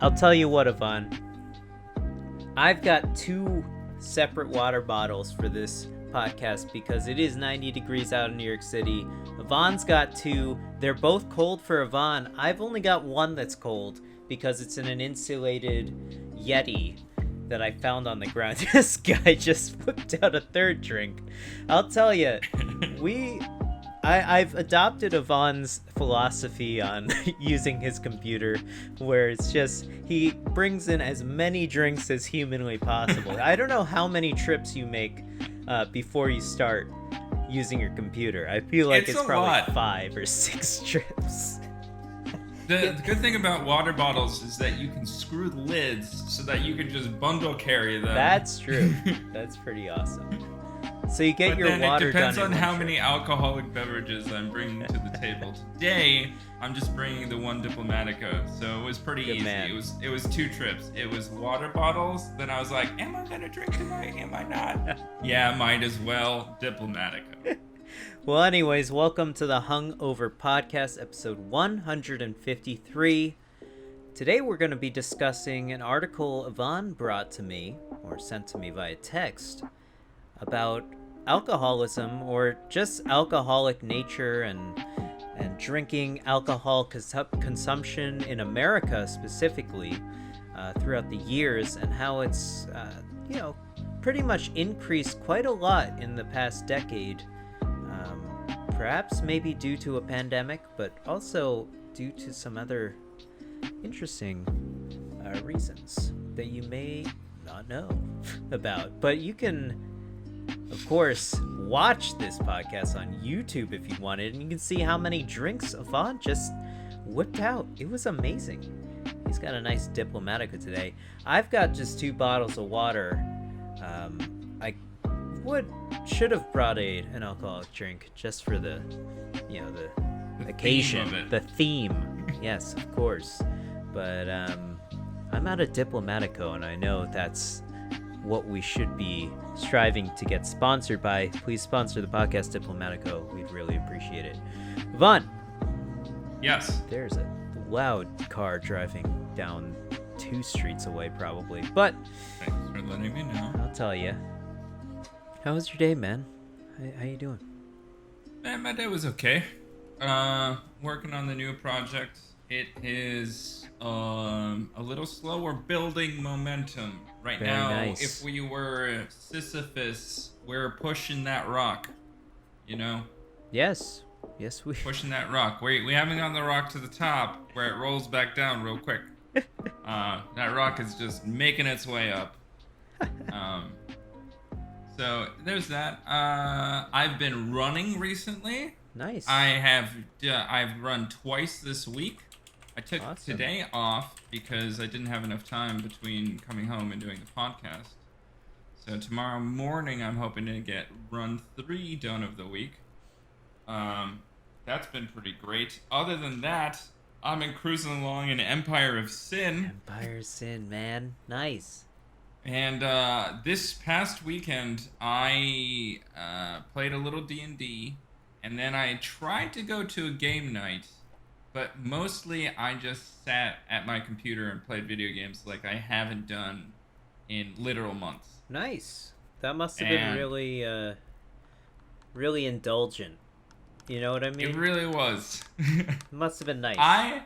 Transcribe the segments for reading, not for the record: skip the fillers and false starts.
I'll tell you what, Yvonne. I've got 2 separate water bottles for this podcast because it is 90 degrees out in New York City. Yvonne's got 2. They're both cold for Yvonne. I've only got 1 that's cold because it's in an insulated Yeti that I found on the ground. This guy just whipped out a 3rd drink. I'll tell you, I've adopted Yvonne's philosophy on using his computer, where it's just he brings in as many drinks as humanly possible. I don't know how many trips you make before you start using your computer. I feel like it's probably lot. 5 or 6 trips. The good thing about water bottles is that you can screw the lids so that you can just bundle carry them. That's true. That's pretty awesome. So you get your water done. It depends on how many alcoholic beverages I'm bringing to the table. Today, I'm just bringing the 1 Diplomatico, so it was pretty easy. Man. It was 2 trips. It was water bottles. Then I was like, am I gonna drink tonight? Am I not? Yeah, might as well. Diplomatico. Well, anyways, welcome to the Hungover podcast, episode 153. Today we're going to be discussing an article Yvonne brought to me, or sent to me via text, about alcoholism, or just alcoholic nature and drinking alcohol consumption in America specifically throughout the years, and how it's pretty much increased quite a lot in the past decade, perhaps maybe due to a pandemic, but also due to some other interesting reasons that you may not know about. But you can, of course, watch this podcast on YouTube if you wanted, and you can see how many drinks Yvonne just whipped out. It was amazing. He's got a nice Diplomatico today. I've got just 2 bottles of water. I should have brought an alcoholic drink just for the occasion, the theme. Yes, of course. But I'm out of Diplomatico, and I know that's what we should be striving to get sponsored by. Please sponsor the podcast, Diplomatico. We'd really appreciate it. Yvonne. Yes. There's a loud car driving down 2 streets away, probably. But thanks for letting me know. I'll tell you. How was your day, man? How you doing? Man, my day was okay. Working on the new project. It is a little slower building momentum right Very now. nice. If we were Sisyphus, we're pushing that rock, Yes we pushing that rock. We haven't gotten the rock to the top where it rolls back down real quick. That rock is just making its way up. So there's that. I've been running recently. Nice. I've run twice this week. I took today off because I didn't have enough time between coming home and doing the podcast. So tomorrow morning I'm hoping to get run 3 done of the week. That's been pretty great. Other than that, I've been cruising along in Empire of Sin. Empire of Sin, man. Nice. And this past weekend, I played a little D&D, and then I tried to go to a game night, but mostly I just sat at my computer and played video games like I haven't done in literal months. Nice. That must have been really, really indulgent. You know what I mean? It really was. Must have been nice. I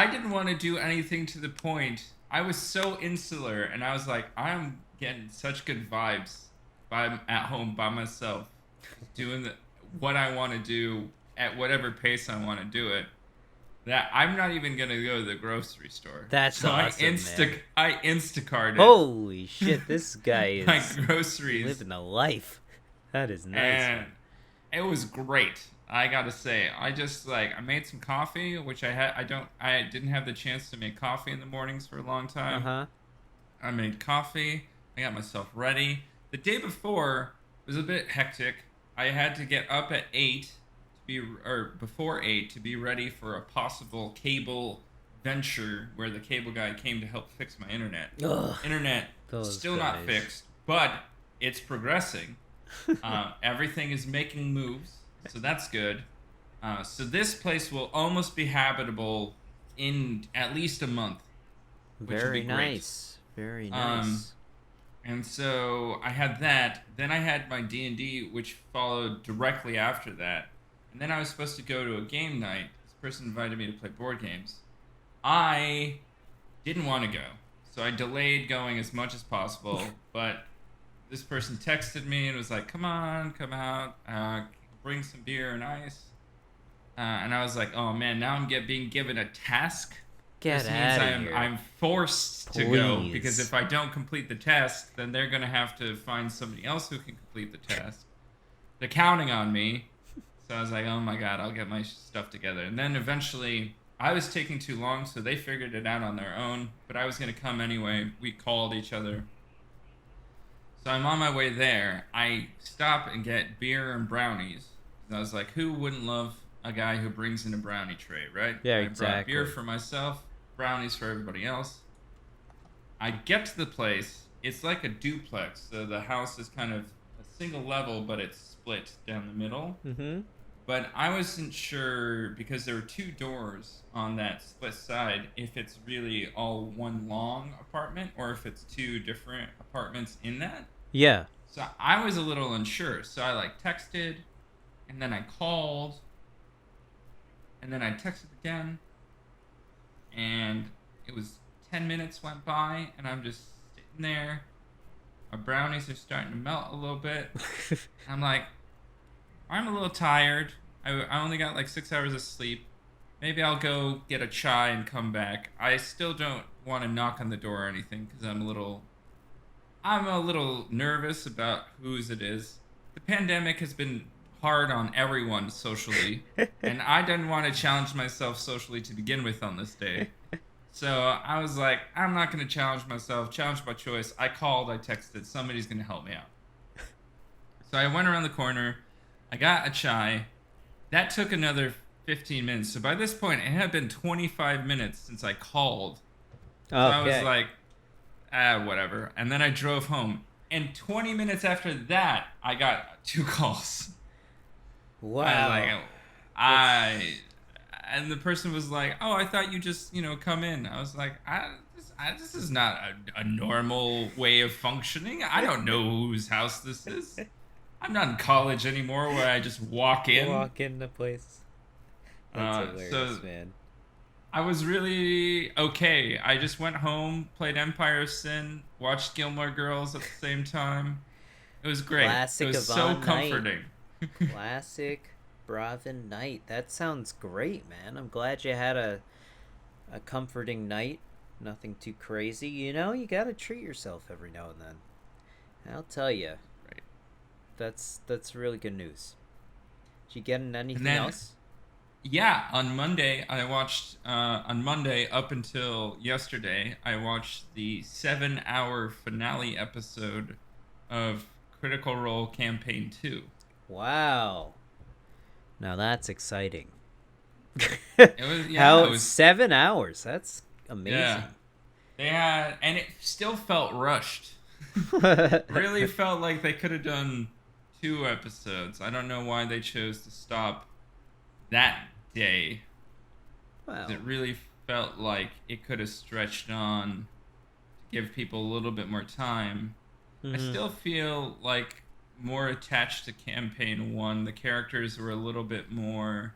didn't want to do anything to the point. I was so insular, and I was like, I'm getting such good vibes at home by myself, doing what I want to do at whatever pace I want to do it, that I'm not even going to go to the grocery store. That's awesome, man. I Instacarted. Holy shit, this guy is my groceries. Living a life. That is nice. And it was great. I gotta say, I made some coffee, which I didn't have the chance to make coffee in the mornings for a long time. I made coffee. I got myself ready. The day before was a bit hectic. I had to get up at before 8 to be ready for a possible cable venture where the cable guy came to help fix my internet. Ugh, internet still not fixed, but it's progressing. Everything is making moves. So that's good. So this place will almost be habitable in at least a month. which would be Very great. nice. Very Um, nice. and so I had that. Then I had my D&D, which followed directly after that. And then I was supposed to go to a game night. This person invited me to play board games. I didn't want to go, so I delayed going as much as possible. But this person texted me and was like, "Come on, come out, bring some beer and ice." And I was like, "Oh man, now being given a task. Get This means out of I'm here. I'm forced to go because Please. if I don't complete the task, then they're gonna have to find somebody else who can complete the task. They're counting on me." So I was like, "Oh my god, I'll get my stuff together." And then eventually, I was taking too long, so they figured it out on their own. But I was gonna come anyway. We called each other. So I'm on my way there. I stop and get beer and brownies. And I was like, who wouldn't love a guy who brings in a brownie tray, right? Yeah, I brought beer exactly. for myself, brownies for everybody else. I get to the place. It's like a duplex. So the house is kind of a single level, but it's split down the middle. Mm-hmm. But I wasn't sure because there were two doors on that split side if it's really all one long apartment or if it's two different apartments in that. Yeah. So I was a little unsure. So I like texted and then I called and then I texted again and it was 10 minutes went by and I'm just sitting there. My brownies are starting to melt a little bit. I'm like, I'm a little tired. I only got like 6 hours of sleep. Maybe I'll go get a chai and come back. I still don't want to knock on the door or anything because I'm a little nervous about whose it is. The pandemic has been hard on everyone socially, and I didn't want to challenge myself socially to begin with on this day. So I was like, I'm not going to challenge myself, challenge my choice. I called, I texted, somebody's going to help me out. So I went around the corner, I got a chai. That took another 15 minutes. So by this point, it had been 25 minutes since I called. So I was Okay. like, whatever. And then I drove home. And 20 minutes after that, I got two calls. I was like, Wow. oh, That's I. And the person was like, "Oh, I thought you just, come in." I was like, this is not a normal way of functioning. I don't know whose house this is. I'm not in college anymore where I just walk in. walk in the place. That's So hilarious, man. I was really okay. I just went home, played Empire of Sin, watched Gilmore Girls at the same time. It was great. It Classic was so Yvonne Knight. comforting. Classic Bravin Knight. That sounds great, man. I'm glad you had a comforting night. Nothing too crazy. You gotta treat yourself every now and then. I'll tell you. Right. That's really good news. Did you get in And anything then else? yeah, on Monday I watched on Monday up until yesterday, I watched the 7-hour finale episode of Critical Role Campaign 2. Wow. Now that's exciting. It was yeah, it How was 7 hours? That's yeah. amazing. They had and it still felt rushed. Really felt like they could have done 2 episodes. I don't know why they chose to stop that day. Well, It really felt like it could have stretched on to give people a little bit more time. I hmm still feel like more attached to campaign one. The characters were a little bit more.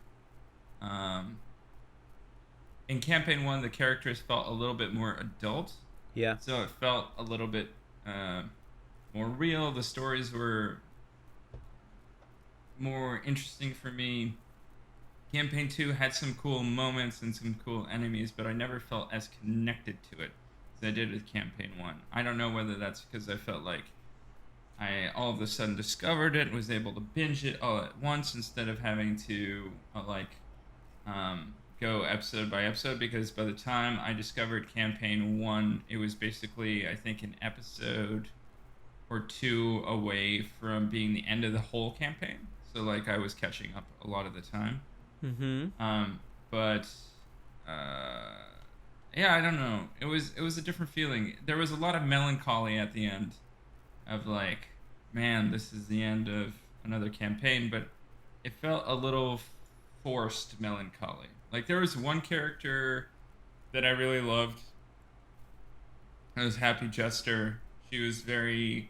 Um, in campaign one, the characters felt a little bit more adult, yeah. so it felt a little bit uh, more real. The stories were more interesting for me. Campaign 2 had some cool moments and some cool enemies, but I never felt as connected to it as I did with Campaign 1. I don't know whether that's because I felt like I all of a sudden discovered it and was able to binge it all at once instead of having to go episode by episode, because by the time I discovered Campaign 1, it was basically, I think, an episode or two away from being the end of the whole campaign. So, like, I was catching up a lot of the time. hmm But uh, yeah, I don't know. It was a different feeling. There was a lot of melancholy at the end, of like, man, this is the end of another campaign. But it felt a little forced melancholy. Like there was one character that I really loved, It was Happy Jester. She was very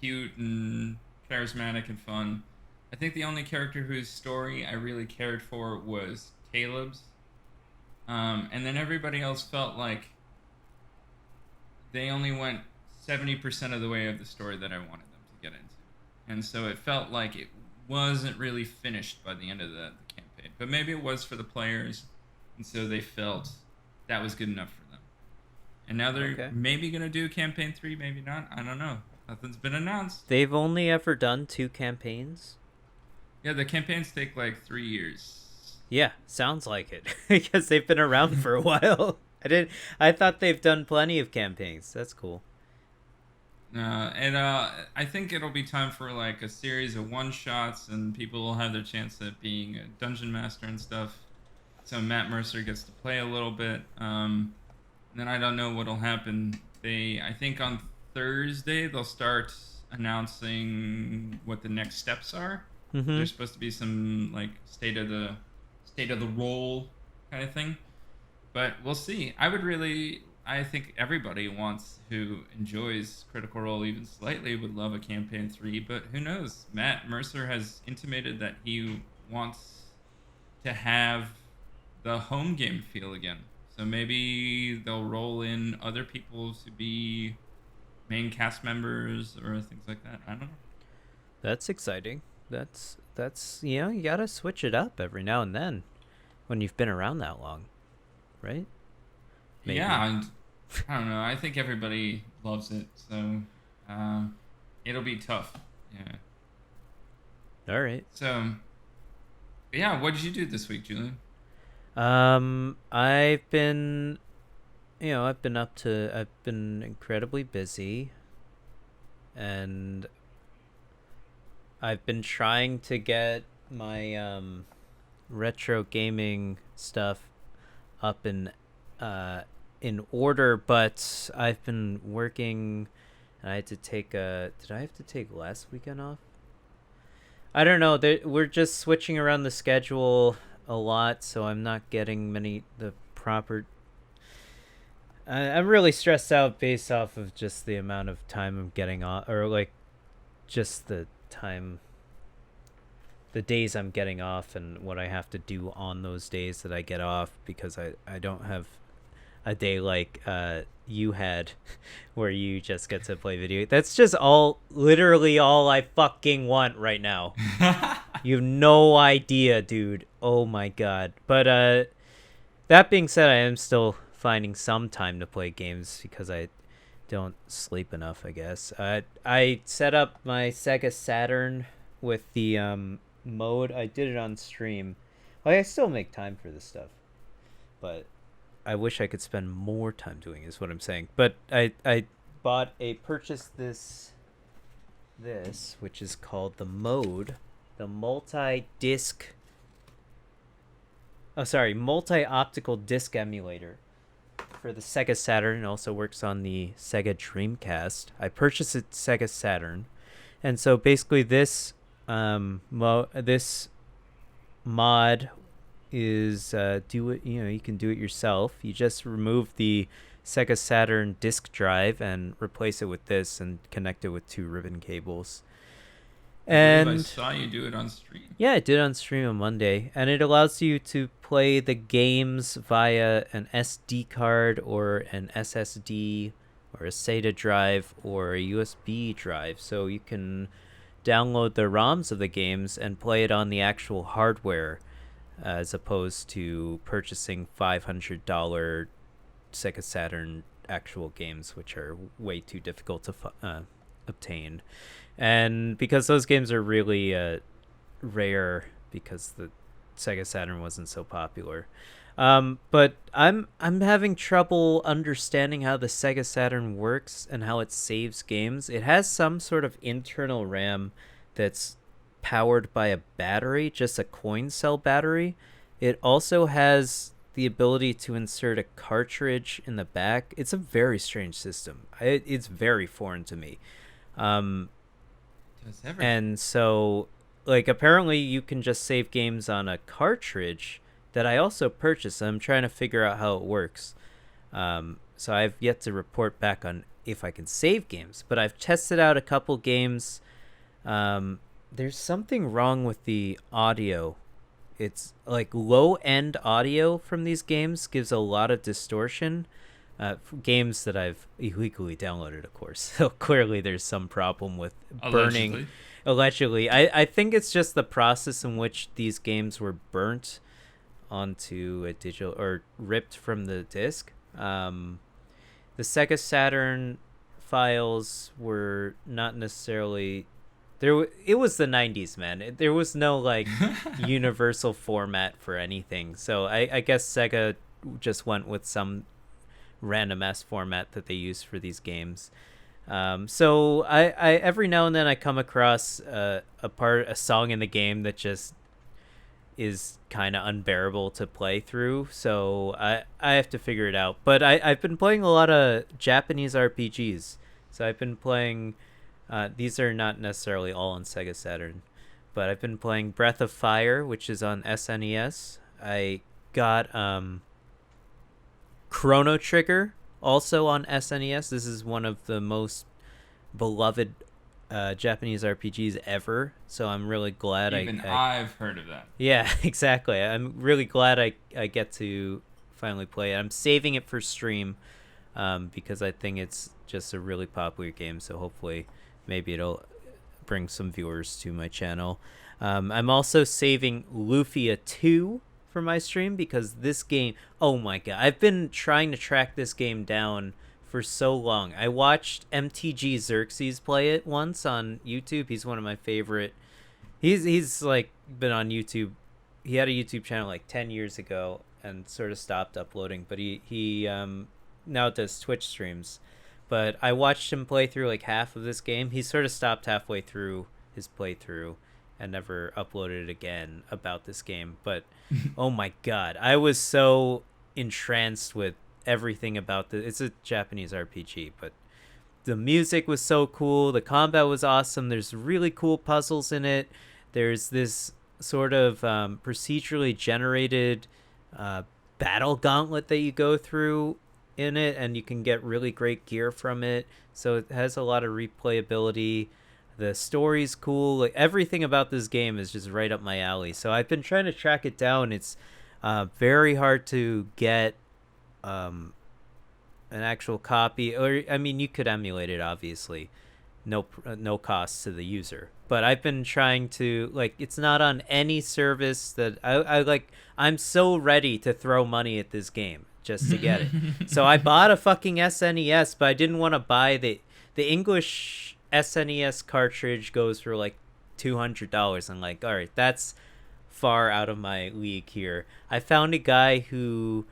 cute and charismatic and fun. I think the only character whose story I really cared for was Caleb's. And then everybody else felt like they only went 70% of the way of the story that I wanted them to get into. And so it felt like it wasn't really finished by the end of the campaign. But maybe it was for the players, and so they felt that was good enough for them. And now they're maybe going to do campaign 3, maybe not. I don't know. Nothing's been announced. They've only ever done 2 campaigns? Yeah, the campaigns take like 3 years. Yeah, sounds like it. Because they've been around for a while. I thought they've done plenty of campaigns. That's cool. And I think it'll be time for like a series of one-shots, and people will have their chance at being a dungeon master and stuff. So Matt Mercer gets to play a little bit. And then I don't know what'll happen. I think on Thursday they'll start announcing what the next steps are. Mm-hmm. There's supposed to be some like state of the role kind of thing, but we'll see. I think everybody who enjoys Critical Role even slightly would love a campaign 3, but who knows? Matt Mercer has intimated that he wants to have the home game feel again. So maybe they'll roll in other people to be main cast members or things like that. I don't know. That's exciting. That's you gotta switch it up every now and then when you've been around that long, right? Maybe. Yeah, and I don't know. I think everybody loves it, so it'll be tough. Yeah. All right. So, yeah, what did you do this week, Julien? I've been incredibly busy, and I've been trying to get my retro gaming stuff up in order, but I've been working, and I had to take did I have to take last weekend off? I don't know. We're just switching around the schedule a lot, so I'm not getting the proper. I'm really stressed out based off of just the amount of time I'm getting off, or like just the days I'm getting off and what I have to do on those days that I get off, because I don't have a day like you had where you just get to play video. That's just literally all I fucking want right now. You have no idea, dude. Oh my god. But that being said, I am still finding some time to play games because I don't sleep enough, I guess. I set up my Sega Saturn with the mode. I did it on stream. Like, I still make time for this stuff, but I wish I could spend more time doing it, is what I'm saying. But I purchased this, which is called the mode, the multi-optical disc emulator for the Sega Saturn. It also works on the Sega Dreamcast. I purchased it Sega Saturn, and so basically this this mod is you can do it yourself. You just remove the Sega Saturn disk drive and replace it with this and connect it with 2 ribbon cables. And I saw you do it on stream. Yeah, I did it on stream on Monday, and it allows you to play the games via an SD card or an SSD or a SATA drive or a USB drive, so you can download the ROMs of the games and play it on the actual hardware, as opposed to purchasing $500 Sega Saturn actual games, which are way too difficult to obtain. And because those games are really rare, because the Sega Saturn wasn't so popular. But I'm having trouble understanding how the Sega Saturn works and how it saves games. It has some sort of internal RAM that's powered by a battery, just a coin cell battery. It also has the ability to insert a cartridge in the back. It's a very strange system. It's very foreign to me. And so, like, apparently you can just save games on a cartridge that I also purchased. I'm trying to figure out how it works. So I've yet to report back on if I can save games, but I've tested out a couple games. There's something wrong with the audio. It's like low-end audio from these games gives a lot of distortion. Games that I've illegally downloaded, of course. So clearly there's some problem with burning. Allegedly. I think it's just the process in which these games were burnt onto a digital or ripped from the disc. The Sega Saturn files were not necessarily there. It was the 90s, man. There was no like universal format for anything. So I guess Sega just went with some random ass format that they use for these games. So I every now and then I come across a song in the game that just is kind of unbearable to play through. So I have to figure it out. But I've been playing a lot of Japanese RPGs. So I've been playing, these are not necessarily all on Sega Saturn, but I've been playing Breath of Fire, which is on SNES. I got Chrono Trigger, also on SNES. This is one of the most beloved Japanese RPGs ever, so I'm really glad I've heard of that. Yeah, exactly. I'm really glad I get to finally play it. I'm saving it for stream because I think it's just a really popular game, so hopefully maybe it'll bring some viewers to my channel. I'm also saving Lufia 2 for my stream because this game, oh my god, I've been trying to track this game down for so long. I watched MTG Xerxes play it once on YouTube. He's one of my favorite. He's like been on YouTube. He had a YouTube channel like 10 years ago and sort of stopped uploading, but he now does Twitch streams. But I watched him play through like half of this game. He sort of stopped halfway through his playthrough and never uploaded it again about this game. But oh my god, I was so entranced with everything about it's a Japanese RPG, but the music was so cool, the combat was awesome, there's really cool puzzles in it, there's this sort of procedurally generated battle gauntlet that you go through in it, and you can get really great gear from it, so it has a lot of replayability. The story's cool, like everything about this game is just right up my alley. So I've been trying to track it down. It's very hard to get an actual copy, or I mean you could emulate it, obviously, no cost to the user, but I've been trying to, like, it's not on any service that I like. I'm so ready to throw money at this game just to get it. So I bought a fucking SNES, but I didn't want to buy the English SNES cartridge goes for like $200. I'm like, all right, that's far out of my league here. I found a guy who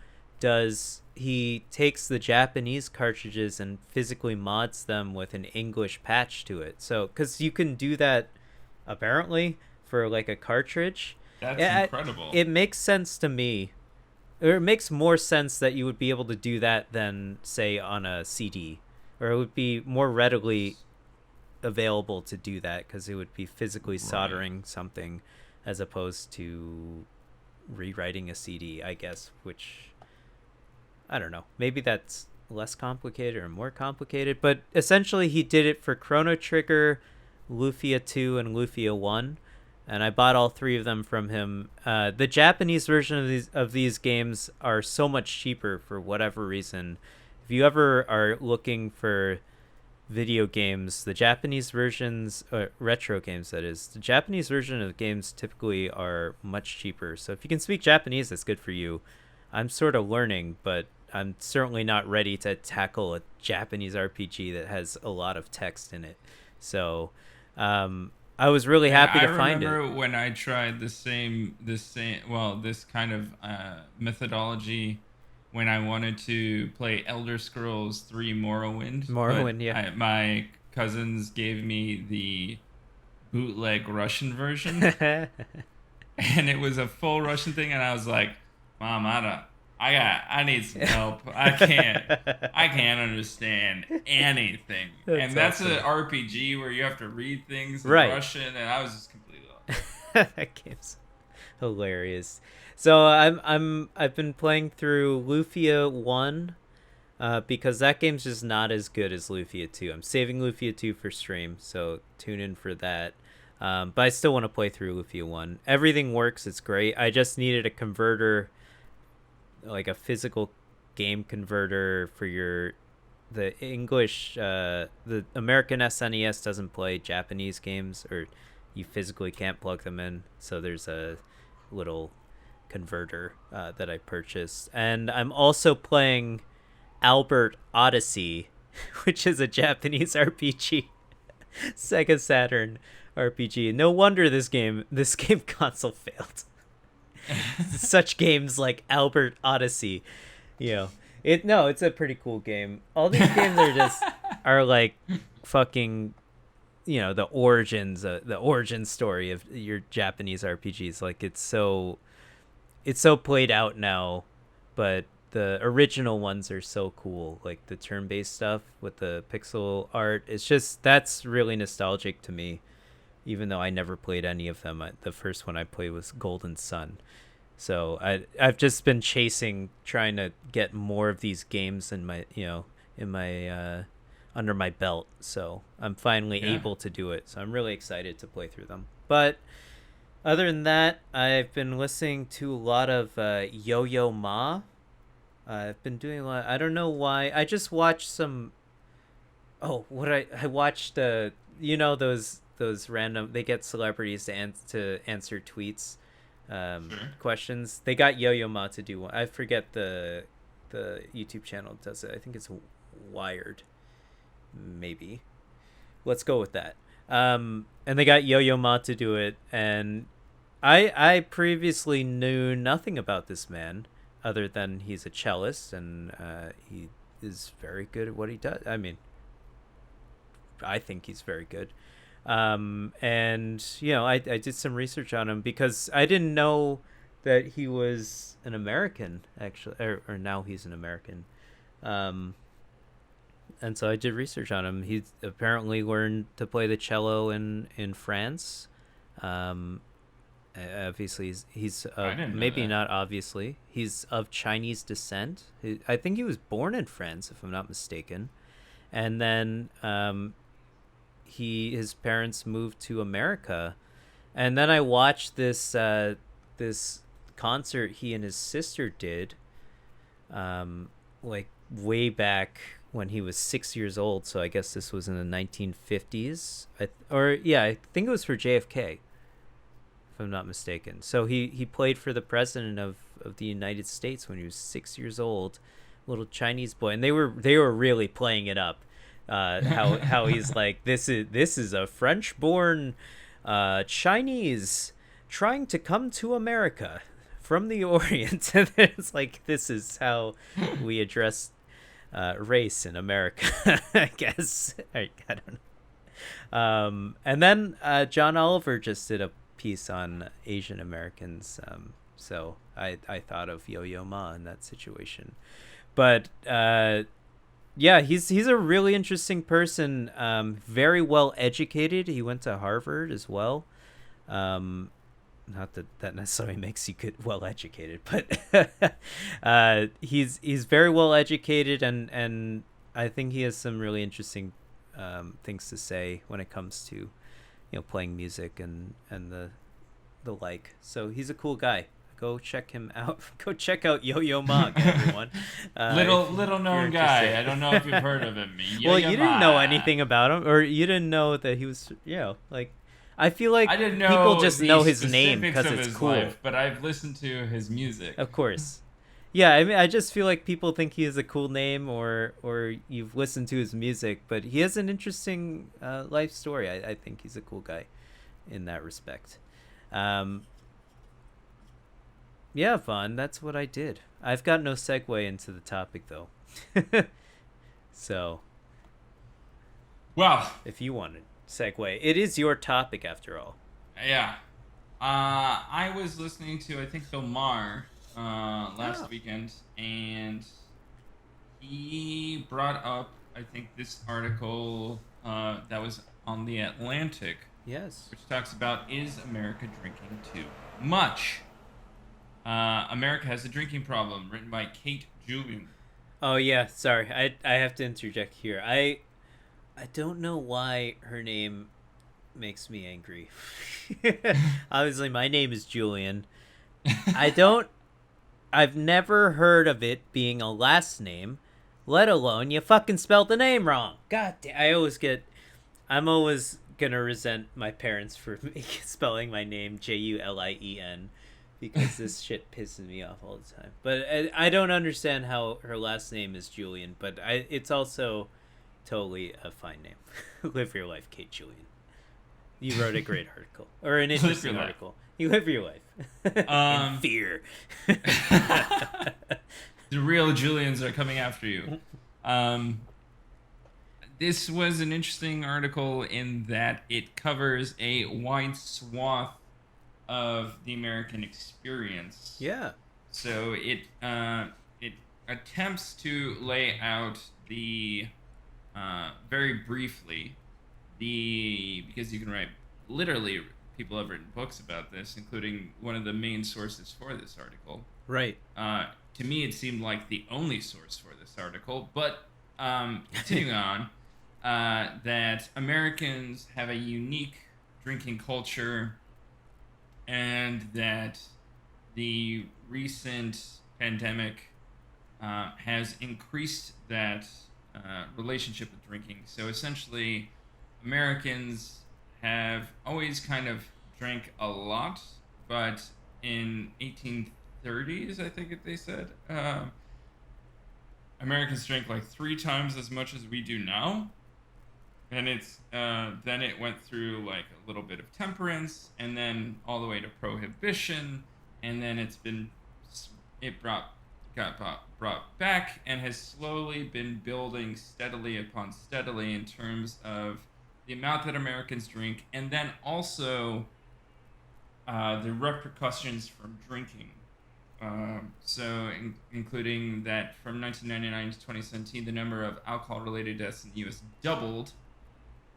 he takes the Japanese cartridges and physically mods them with an English patch to it. So, because you can do that apparently for like a cartridge. That's incredible. It makes sense to me. Or it makes more sense that you would be able to do that than, say, on a CD. Or it would be more readily available to do that because it would be physically soldering something as opposed to rewriting a CD, I guess, which, I don't know. Maybe that's less complicated or more complicated. But essentially, he did it for Chrono Trigger, Lufia 2, and Lufia 1. And I bought all three of them from him. The Japanese version of these games are so much cheaper for whatever reason. If you ever are looking for video games, the Japanese versions, retro games that is, the Japanese version of games typically are much cheaper. So if you can speak Japanese, that's good for you. I'm sort of learning, but I'm certainly not ready to tackle a Japanese RPG that has a lot of text in it. So I was really happy to find it. I remember when I tried this kind of methodology when I wanted to play Elder Scrolls 3 Morrowind. Yeah. My cousins gave me the bootleg Russian version. And it was a full Russian thing, and I was like, Mom, I need some help. I can't understand anything. That's awesome. An RPG where you have to read things in Russian, and I was just completely lost. That game's hilarious. So I've been playing through Lufia 1 because that game's just not as good as Lufia 2. I'm saving Lufia 2 for stream, so tune in for that. But I still want to play through Lufia 1. Everything works, it's great. I just needed a converter, like a physical game converter for the English, the American SNES doesn't play Japanese games, or you physically can't plug them in. So there's a little converter that I purchased. And I'm also playing Albert Odyssey, which is a Japanese RPG, Sega Saturn RPG. No wonder this game console failed. Such games like Albert Odyssey, it's a pretty cool game. All these games are like fucking, the origin story of your Japanese RPGs. Like it's so played out now, but the original ones are so cool. Like the turn-based stuff with the pixel art, that's really nostalgic to me, even though I never played any of them. The first one I played was Golden Sun. So I've just been trying to get more of these games in my under my belt. So I'm finally able to do it. So I'm really excited to play through them. But other than that, I've been listening to a lot of Yo-Yo Ma. I've been doing a lot. I don't know why. I just watched some. Oh, I watched those random, they get celebrities to answer tweets, questions. They got Yo-Yo Ma to do one. I forget the YouTube channel does it. I think it's Wired, maybe. Let's go with that. And they got Yo-Yo Ma to do it, and I previously knew nothing about this man other than he's a cellist, and he is very good at what he does. I mean, I think he's very good. And I did some research on him because I didn't know that he was an American, actually, or now he's an American. And so I did research on him. He apparently learned to play the cello in France. Obviously he's maybe not obviously, he's of Chinese descent. I think he was born in France, if I'm not mistaken, and then his parents moved to America. And then I watched this concert he and his sister did, like way back when he was 6 years old. So I guess this was in the 1950s, I think it was for JFK, if I'm not mistaken. So he played for the president of the United States when he was 6 years old, little Chinese boy, and they were really playing it up. How he's like, this is a French-born Chinese trying to come to America from the Orient. And it's like, this is how we address race in America, I guess. I don't know. And then John Oliver just did a piece on Asian Americans. So I thought of Yo-Yo Ma in that situation. But yeah, he's a really interesting person. Very well educated. He went to Harvard as well. Not that necessarily makes you well educated, but he's very well educated, and I think he has some really interesting things to say when it comes to playing music and the like. So he's a cool guy. Go check him out. Go check out Yo-Yo Ma, everyone. Little known guy. I don't know if you've heard of him. Well, you didn't know anything about him, or you didn't know that he was, like, I feel like I didn't know people just know his name because of it's his cool. Life, but I've listened to his music. Of course. Yeah, I mean, I just feel like people think he has a cool name, or you've listened to his music, but he has an interesting life story. I think he's a cool guy in that respect. Yeah, Vaughn, that's what I did. I've got no segue into the topic, though. So, well, if you want to segue, it is your topic after all. Yeah. I was listening to, I think, Bill Maher last weekend, and he brought up, I think, this article that was on The Atlantic. Yes. Which talks about, is America drinking too much? America has a drinking problem, written by Kate Julien. Oh yeah, sorry. I have to interject here. I don't know why her name makes me angry. Obviously, my name is Julian. I don't. I've never heard of it being a last name, let alone you fucking spelled the name wrong. God damn. I'm always gonna resent my parents for spelling my name Julien because this shit pisses me off all the time. But I don't understand how her last name is Julian, but it's also totally a fine name. Live your life, Kate Julian. You wrote a great article, or an interesting article. You live your life in fear. The real Julians are coming after you. This was an interesting article in that it covers a wide swath of the American experience. Yeah. So it attempts to lay out the very briefly because you can write literally, people have written books about this, including one of the main sources for this article. Right. To me, it seemed like the only source for this article, but continuing on, that Americans have a unique drinking culture, and that the recent pandemic has increased that relationship with drinking. So essentially, Americans have always kind of drank a lot, but in 1830s, I think they said, Americans drank like 3 times as much as we do now. And then it went through like a little bit of temperance, and then all the way to prohibition, and then got brought back, and has slowly been building steadily upon steadily in terms of the amount that Americans drink, and then also the repercussions from drinking. Including that from 1999 to 2017, the number of alcohol-related deaths in the U.S. doubled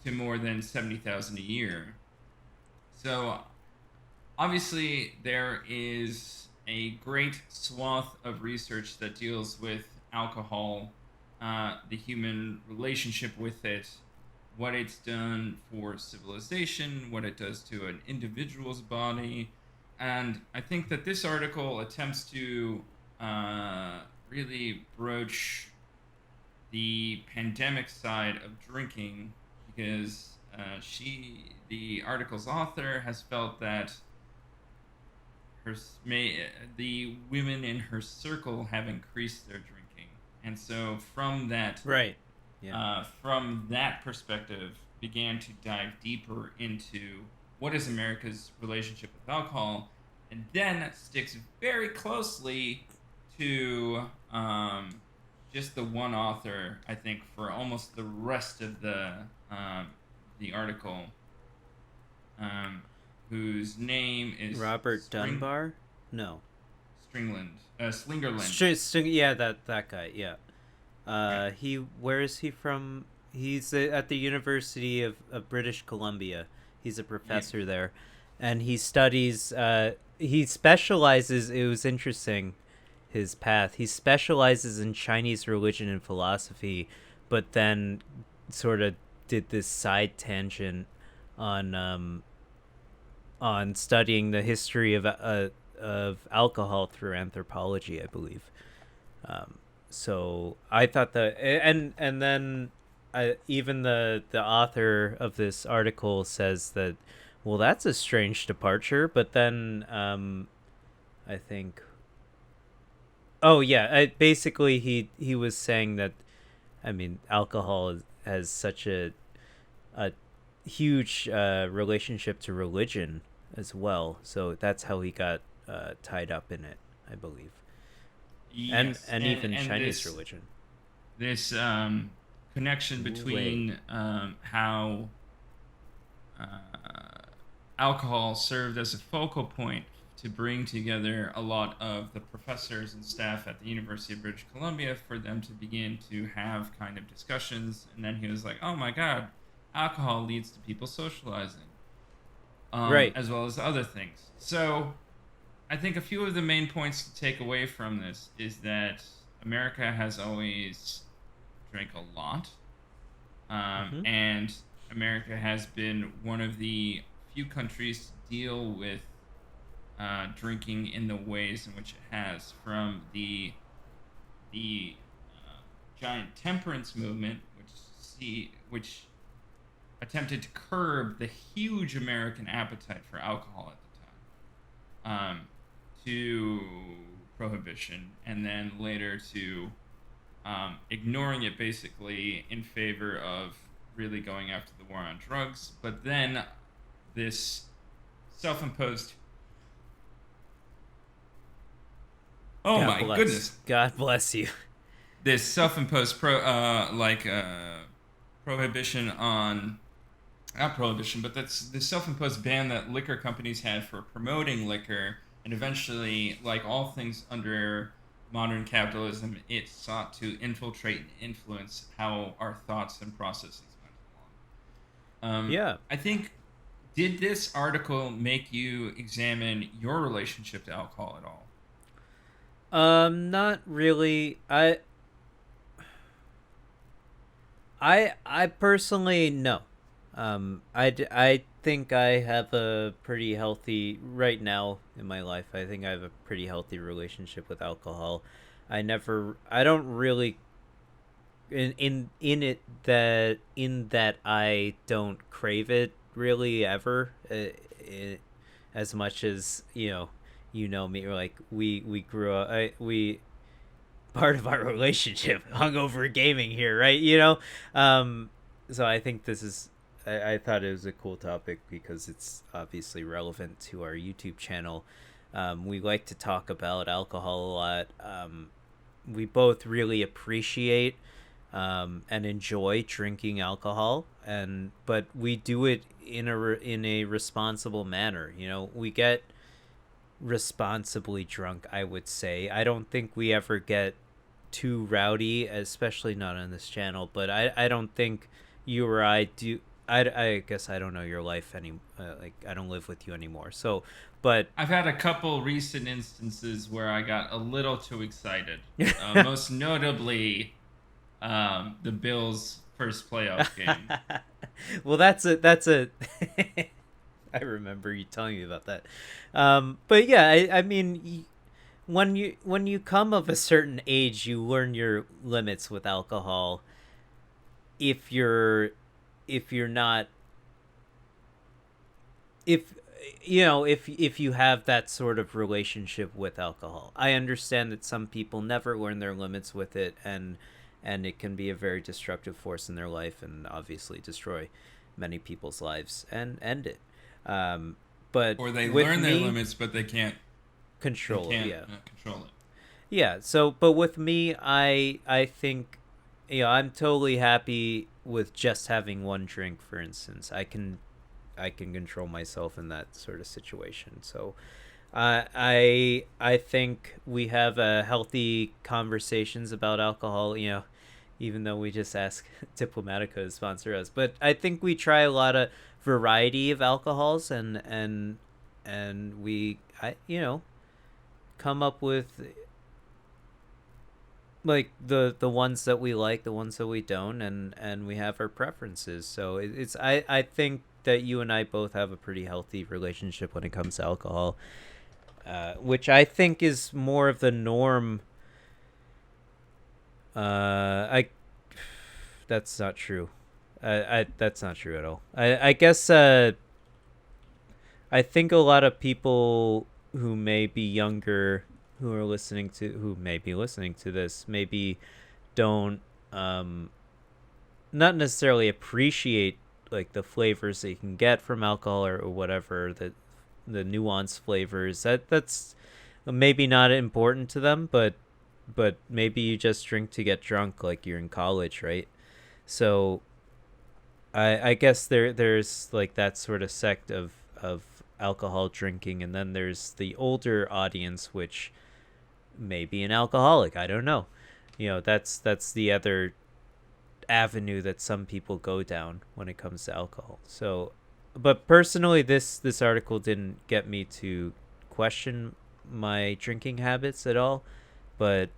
to more than 70,000 a year. So obviously there is a great swath of research that deals with alcohol, the human relationship with it, what it's done for civilization, what it does to an individual's body. And I think that this article attempts to really broach the pandemic side of drinking, because the article's author, has felt that the women in her circle have increased their drinking, and so from that, right, yeah, from that perspective, began to dive deeper into what is America's relationship with alcohol, and then sticks very closely to just the one author, I think, for almost the rest of the article, whose name is Robert Dunbar? No. Slingerland. Yeah, that guy, yeah. Where is he from? He's at the University of British Columbia. He's a professor there, and he studies. He specializes. It was interesting, his path. He specializes in Chinese religion and philosophy, but then sort of did this side tangent on studying the history of alcohol through anthropology, I believe. So I thought that, and then even the author of this article says that, well, that's a strange departure. But then I think, oh yeah, basically he was saying that, I mean, alcohol has such a huge relationship to religion as well. So that's how he got tied up in it, I believe. Yes, and even Chinese religion. This connection between how alcohol served as a focal point to bring together a lot of the professors and staff at the University of British Columbia for them to begin to have kind of discussions. And then he was like, oh my God, alcohol leads to people socializing. Right. As well as other things. So I think a few of the main points to take away from this is that America has always drank a lot, Mm-hmm. and America has been one of the few countries to deal with drinking in the ways in which it has, from the giant temperance movement, which attempted to curb the huge American appetite for alcohol at the time, to prohibition, and then later to ignoring it basically in favor of really going after the war on drugs. But then this self-imposed, oh God my bless. goodness, God bless you. this self-imposed prohibition on, not prohibition, but that's the self-imposed ban that liquor companies had for promoting liquor, and eventually, like all things under modern capitalism, it sought to infiltrate and influence how our thoughts and processes went along. Yeah. I think, did this article make you examine your relationship to alcohol at all? Not really. I personally no. I think I have a pretty healthy right now in my life. I think I have a pretty healthy relationship with alcohol. I don't really in it that in that I don't crave it really ever. As much as you know me, like we grew up. We part of our relationship hungover gaming here, right? So I think this is I thought it was a cool topic because it's obviously relevant to our YouTube channel. We like to talk about alcohol a lot. We both really appreciate and enjoy drinking alcohol, but we do it in a responsible manner. We get responsibly drunk, I would say. I don't think we ever get too rowdy, especially not on this channel, but I don't think you or I do. I guess I don't know your life like I don't live with you anymore, so but I've had a couple recent instances where I got a little too excited. Most notably, the Bills' first playoff game. well, that's a I remember you telling me about that. But yeah, I mean, when you come of a certain age, you learn your limits with alcohol. If you're if you're not if if you have that sort of relationship with alcohol, I understand that some people never learn their limits with it, and it can be a very destructive force in their life, and obviously destroy many people's lives and end it. But Or they with learn their me, limits, but they control it. can't Yeah, control it. yeah. So, but with me, I think, I'm totally happy with just having one drink. For instance, I can control myself in that sort of situation. So, I think we have healthy conversations about alcohol. Even though we just ask Diplomatica to sponsor us, but I think we try a lot of variety of alcohols, and we come up with like the ones that we like, the ones that we don't, and we have our preferences. So it's I think that you and I both have a pretty healthy relationship when it comes to alcohol, which I think is more of the norm. I That's not true. That's not true at all. I guess I think a lot of people who may be younger, who may be listening to this, maybe don't not necessarily appreciate like the flavors that you can get from alcohol, or whatever, the nuanced flavors. That's maybe not important to them, but maybe you just drink to get drunk, like you're in college, right? So I guess there's like that sort of sect of alcohol drinking, and then there's the older audience, which may be an alcoholic. I don't know. That's the other avenue that some people go down when it comes to alcohol. So, but personally, this article didn't get me to question my drinking habits at all, but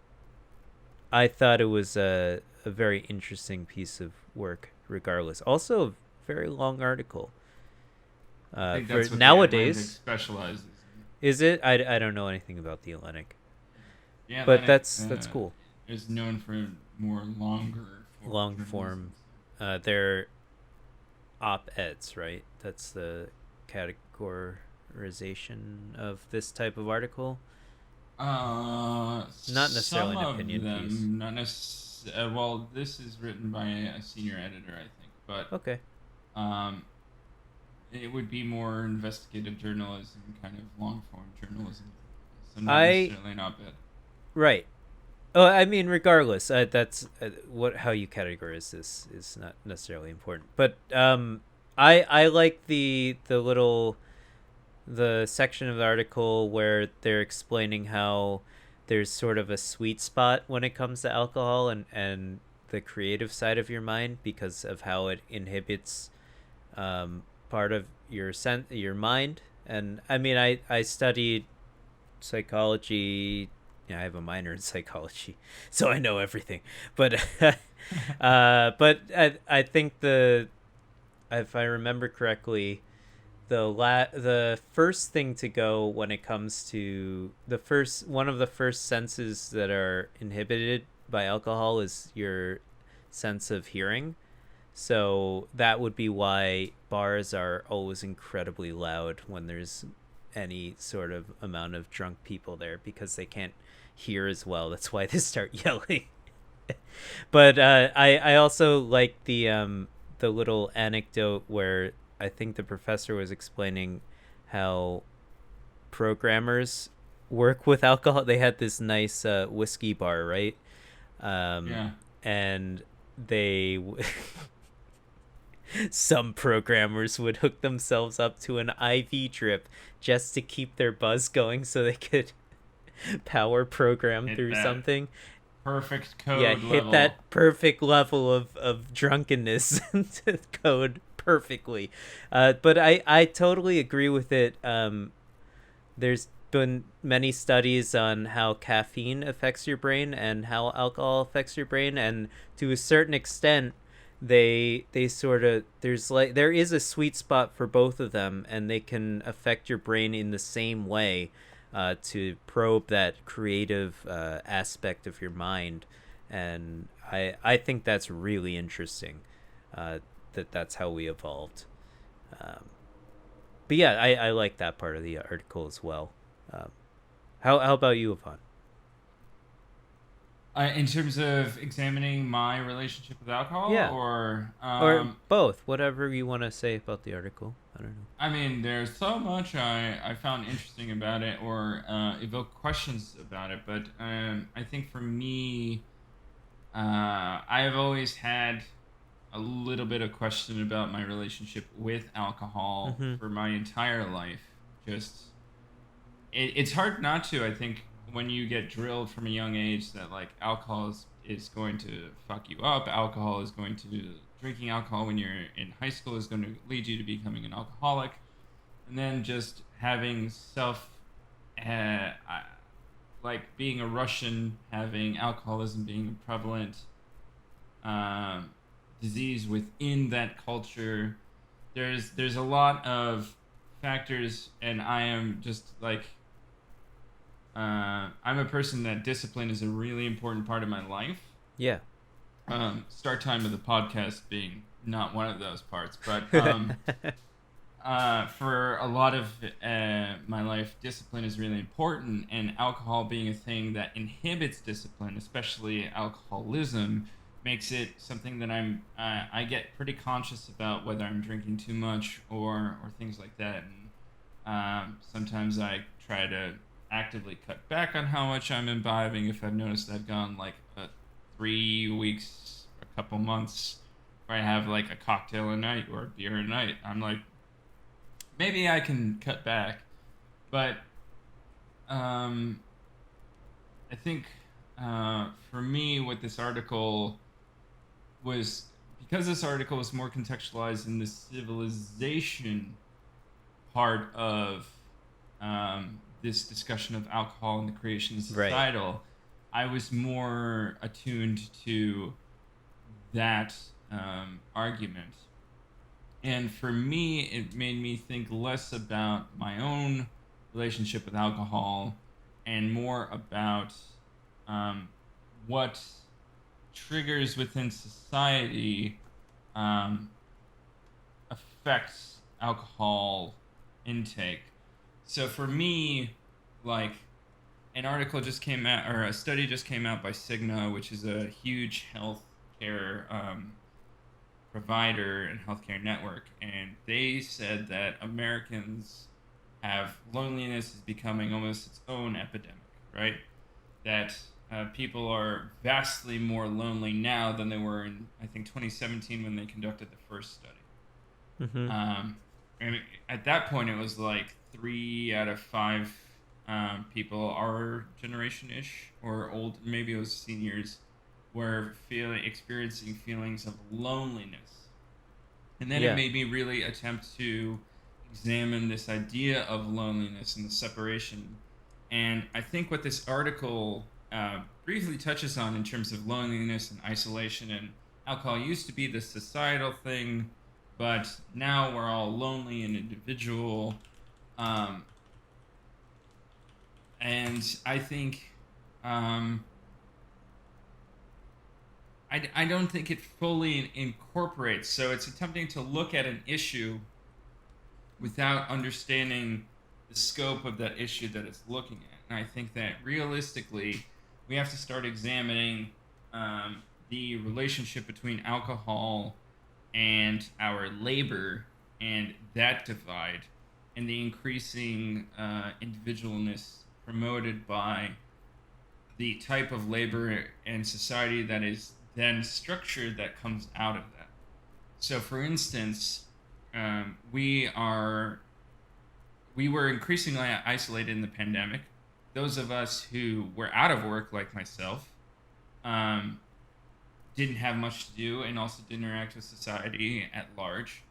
I thought it was a very interesting piece of work, regardless. Also, a very long article. I think For that's what the Atlantic nowadays, specializes in. is it? I don't know anything about the Atlantic, The but Atlantic that's cool. is known for more longer form Long journalism. form. They're op-eds, right? That's the categorization of this type of article. Not necessarily Some an of opinion piece. them, not necessarily. Well, this is written by a senior editor, I think, but Okay. um, it would be more investigative journalism, kind of long form journalism. So not I necessarily an op-ed. right. Oh, I mean, regardless, that's what how you categorize this is not necessarily important. But I like the section of the article where they're explaining how there's sort of a sweet spot when it comes to alcohol and the creative side of your mind because of how it inhibits part of your mind. And I mean, I studied psychology. Yeah, I have a minor in psychology, so I know everything. But but I think if I remember correctly, the first thing to go when it comes to one of the first senses that are inhibited by alcohol is your sense of hearing. So that would be why bars are always incredibly loud when there's any sort of amount of drunk people there because they can't hear as well. That's why they start yelling. But I also like the little anecdote where I think the professor was explaining how programmers work with alcohol. They had this nice whiskey bar, right? Yeah. And they some programmers would hook themselves up to an IV drip just to keep their buzz going so they could power program Hit through that something. perfect Yeah, code hit level. that perfect level of drunkenness to code perfectly. But I totally agree with it. There's been many studies on how caffeine affects your brain and how alcohol affects your brain, and to a certain extent, they sort of there is a sweet spot for both of them, and they can affect your brain in the same way, to probe that creative aspect of your mind, and I think that's really interesting. That's how we evolved. Um, but yeah, I like that part of the article as well. Um, how about you, Yvonne? In terms of examining my relationship with alcohol, Yeah, or or both, whatever you want to say about the article. I don't know. I mean, there's so much I found interesting about it, or evoke questions about it. But I think for me, I have always had a little bit of question about my relationship with alcohol Mm-hmm. for my entire life. Just it's hard not to. I think when you get drilled from a young age that like alcohol is going to fuck you up, alcohol is going to drinking alcohol when you're in high school is going to lead you to becoming an alcoholic, and then just having uh, like being a Russian, having alcoholism being a prevalent um, disease within that culture. There's a lot of factors, and I am just like I'm a person that discipline is a really important part of my life. Yeah. Start time of the podcast being not one of those parts, but for a lot of my life, discipline is really important, and alcohol being a thing that inhibits discipline, especially alcoholism, makes it something that I get pretty conscious about whether I'm drinking too much or things like that, and sometimes I try to actively cut back on how much I'm imbibing if I've noticed I've gone like 3 weeks, a couple months where I have like a cocktail a night or a beer a night. I'm like, maybe I can cut back, but um, I think for me, what this article was because this article was more contextualized in the civilization part of this discussion of alcohol and the creation of Right. societal. I was more attuned to that argument. And for me, it made me think less about my own relationship with alcohol and more about um, what triggers within society um, affects alcohol intake. So for me, like an article just came out, or a study just came out by Cigna, which is a huge healthcare provider and healthcare network, and they said that Americans have loneliness is becoming almost its own epidemic, right? That people are vastly more lonely now than they were in, I think, 2017 when they conducted the first study. Mm-hmm. And at that point, it was like 3 out of 5 people our generation ish or old, maybe it was seniors, were experiencing feelings of loneliness. And then it Yeah. made me really attempt to examine this idea of loneliness and the separation. And I think what this article briefly touches on in terms of loneliness and isolation and alcohol used to be the societal thing, but now we're all lonely and individual. Um, and I think um, I don't think it fully incorporates. So it's attempting to look at an issue without understanding the scope of that issue that it's looking at. And I think that realistically, we have to start examining the relationship between alcohol and our labor and that divide and the increasing individualness promoted by the type of labor and society that is then structured that comes out of that. So, for instance, um, we are we were increasingly isolated in the pandemic. Those of us who were out of work, like myself, um, didn't have much to do and also didn't interact with society at large.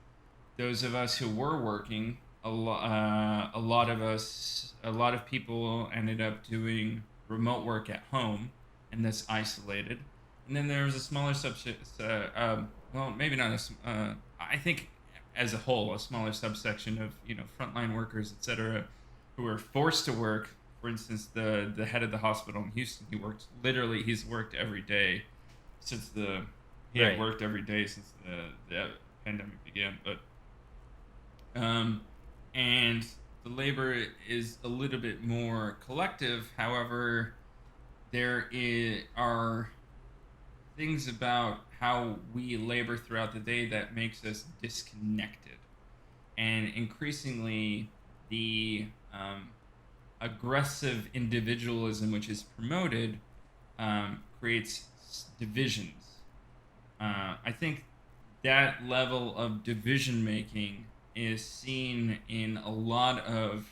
Those of us who were working, a lot of us, a lot of people ended up doing remote work at home, and that's isolated. And then there was a smaller subset, well, maybe not I think as a whole, a smaller subsection of frontline workers, etc., who were forced to work. For instance, the head of the hospital in Houston, he's worked every day since he had Right. worked every day since the pandemic began. But and the labor is a little bit more collective. However, are things about how we labor throughout the day that makes us disconnected, and increasingly the aggressive individualism which is promoted creates divisions. I think that level of division making is seen in a lot of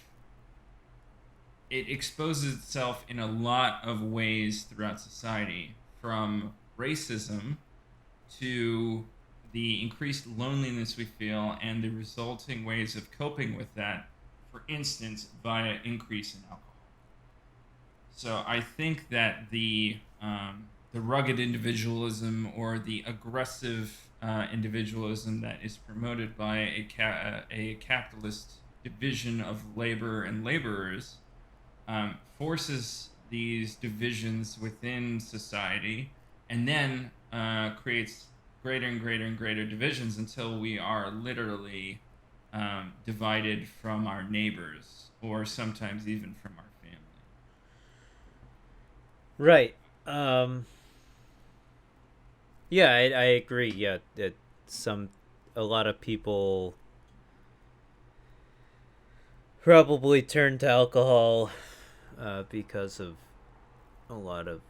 it exposes itself in a lot of ways throughout society, from racism to the increased loneliness we feel and the resulting ways of coping with that, for instance, via increase in alcohol. So I think that the rugged individualism or the aggressive individualism that is promoted by a capitalist division of labor and laborers forces these divisions within society, and then creates greater and greater and greater divisions until we are literally divided from our neighbors or sometimes even from our family. Right. Um, yeah, I agree. Yeah, that some a lot of people probably turn to alcohol because of a lot of.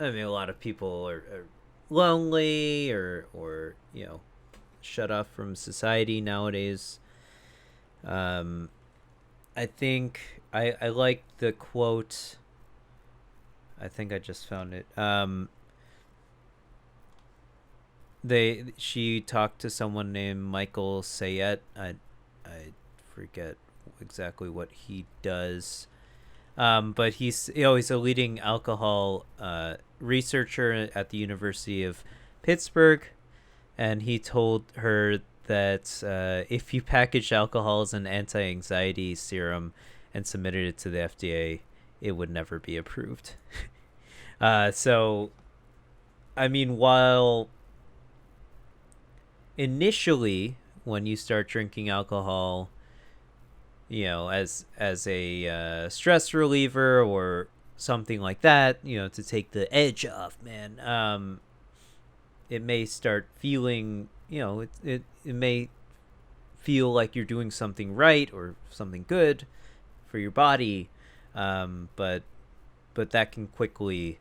I mean, a lot of people are lonely or shut off from society nowadays. Um, I think I like the quote. I think I just found it. She talked to someone named Michael Sayet. I forget exactly what he does. But he's he's a leading alcohol researcher at the University of Pittsburgh, and he told her that if you packaged alcohol as an anti-anxiety serum and submitted it to the FDA, it would never be approved. So, I mean, while initially when you start drinking alcohol, as a stress reliever or something like that, to take the edge off, man, it may start feeling, it may feel like you're doing something right or something good for your body, but that can quickly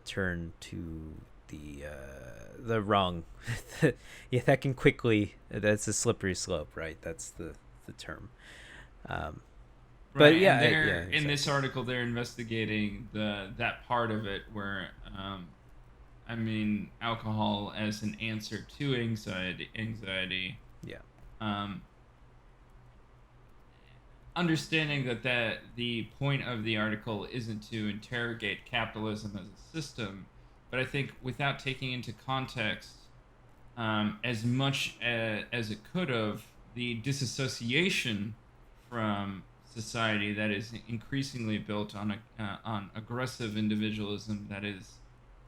turn to the wrong. Yeah, that can quickly. That's a slippery slope, right? That's the term. Right, but yeah, and exactly. in this article they're investigating that part of it where alcohol as an answer to anxiety. Yeah. Understanding that the point of the article isn't to interrogate capitalism as a system, but I think without taking into context as much as it could have, the disassociation from society that is increasingly built on aggressive individualism that is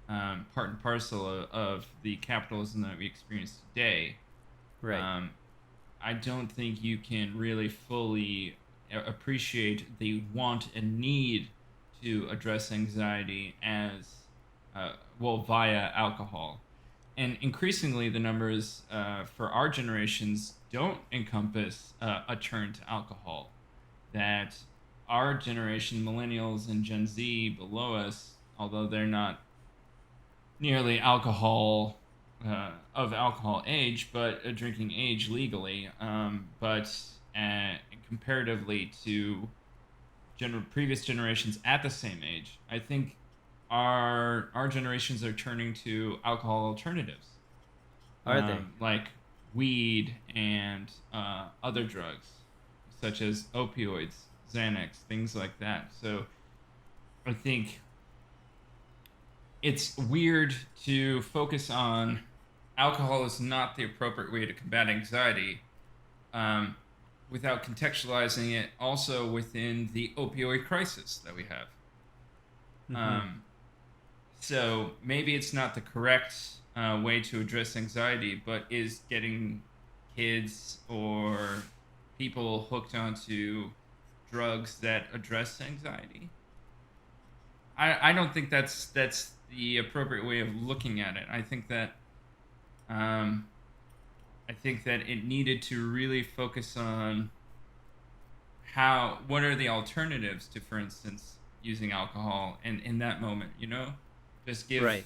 part and parcel of the capitalism that we experience today. Right. I don't think you can really fully appreciate the want and need to address anxiety as via alcohol. And increasingly, the numbers for our generations don't encompass a turn to alcohol. That our generation, millennials and Gen Z below us, although they're not nearly alcohol age, but a drinking age legally, but comparatively to previous generations at the same age, I think our generations are turning to alcohol alternatives. Are they? Like weed and other drugs, such as opioids, Xanax, things like that. So I think it's weird to focus on alcohol is not the appropriate way to combat anxiety without contextualizing it also within the opioid crisis that we have. Mm-hmm. So maybe it's not the correct way to address anxiety, but is getting kids or people hooked onto drugs that address anxiety. I don't think that's the appropriate way of looking at it. I think that it needed to really focus on what are the alternatives to, for instance, using alcohol, and in that moment, just give Right.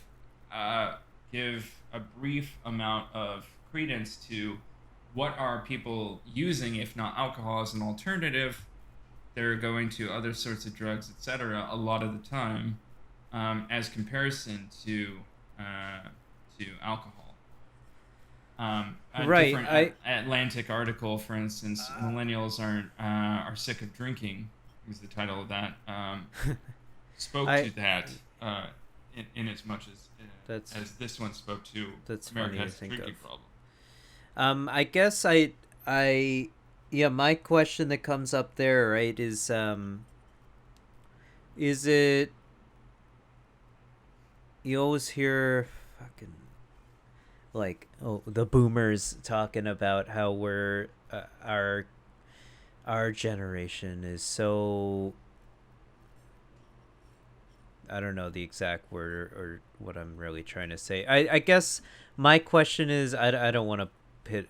Give a brief amount of credence to what are people using if not alcohol as an alternative. They're going to other sorts of drugs, etc. a lot of the time, as comparison to alcohol. Right. Different Atlantic article, for instance, millennials are sick of drinking, is the title of that. Spoke to that in as much as this one spoke to America's drinking problem. I guess my question that comes up there, right, is it, you always hear fucking like the boomers talking about how we're our generation is so, I don't know the exact word or what I'm really trying to say. I guess my question is, I don't want to pit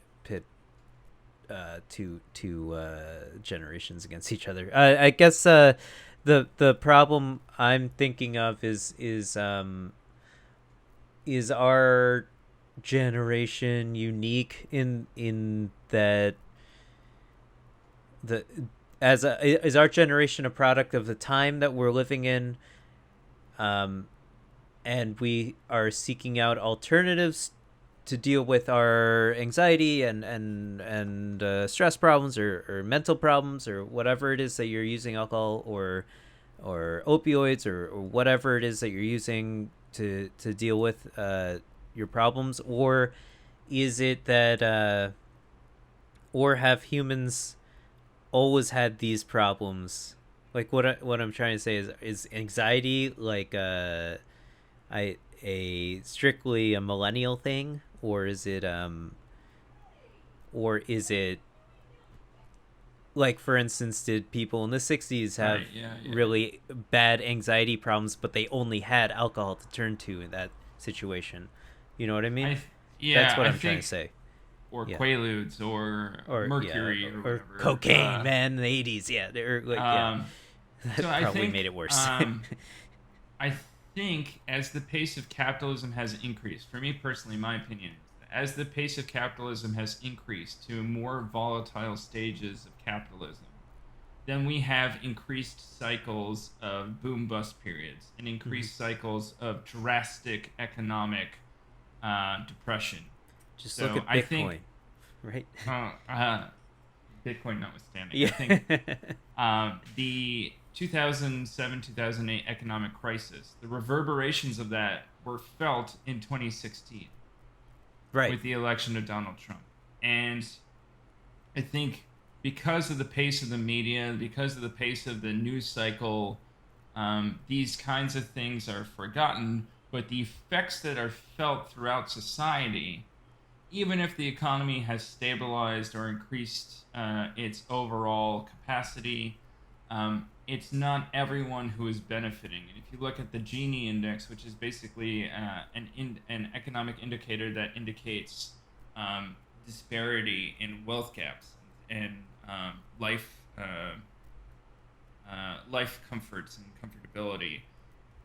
two generations against each other. I guess the problem I'm thinking of is our generation unique in that is our generation a product of the time that we're living in, and we are seeking out alternatives to deal with our anxiety and stress problems or mental problems or whatever it is that you're using alcohol or opioids or whatever it is that you're using to deal with your problems, or is it that or have humans always had these problems? Like what I'm trying to say is anxiety like a strictly a millennial thing, or is it like, for instance, did people in the 60s have Right. Yeah. Yeah. really bad anxiety problems, but they only had alcohol to turn to in that situation? You know what I mean? I That's yeah. what I I'm trying to think say. or Yeah. Quaaludes or Or yeah, Mercury or or whatever. cocaine, man, in the 80s. Yeah, they're like, yeah, Um, so that I probably think made it worse. I think as the pace of capitalism has increased, for me personally, my opinion, as the pace of capitalism has increased to more volatile stages of capitalism, then we have increased cycles of boom bust periods and Mhm. increased cycles of drastic economic depression. Just look So at I think Bitcoin, right? uh, uh, Bitcoin notwithstanding, I Yeah. think the 2007 2008 economic crisis, the reverberations of that were felt in 2016 Right. with the election of Donald Trump. And I think because of the pace of the media, because of the pace of the news cycle, these kinds of things are forgotten. But the effects that are felt throughout society, even if the economy has stabilized or increased its overall capacity, it's not everyone who is benefiting. And if you look at the Gini index, which is basically an economic indicator that indicates disparity in wealth gaps and life comforts and comfortability,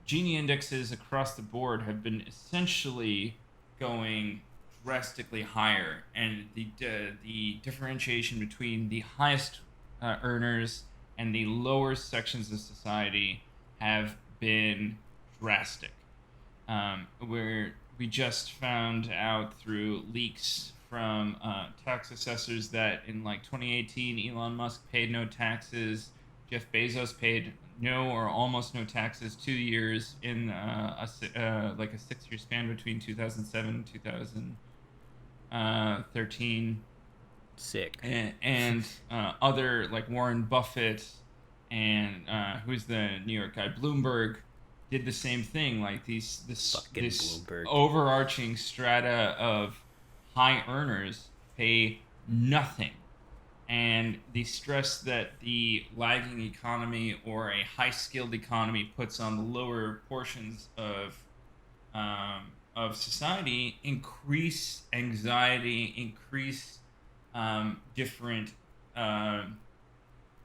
Gini indexes across the board have been essentially going drastically higher, and the differentiation between the highest earners and the lower sections of society have been drastic. Where we just found out through leaks from tax assessors that in like 2018, Elon Musk paid no taxes. Jeff Bezos paid no or almost no taxes 2 years in like a 6 year span between 2007 and 2013, Sick. and other like Warren Buffett and who's the New York guy, Bloomberg, did the same thing. Like Fucking this Bloomberg. overarching strata of high earners pay nothing, and the stress that the lagging economy or a high skilled economy puts on the lower portions of society increase anxiety, increase different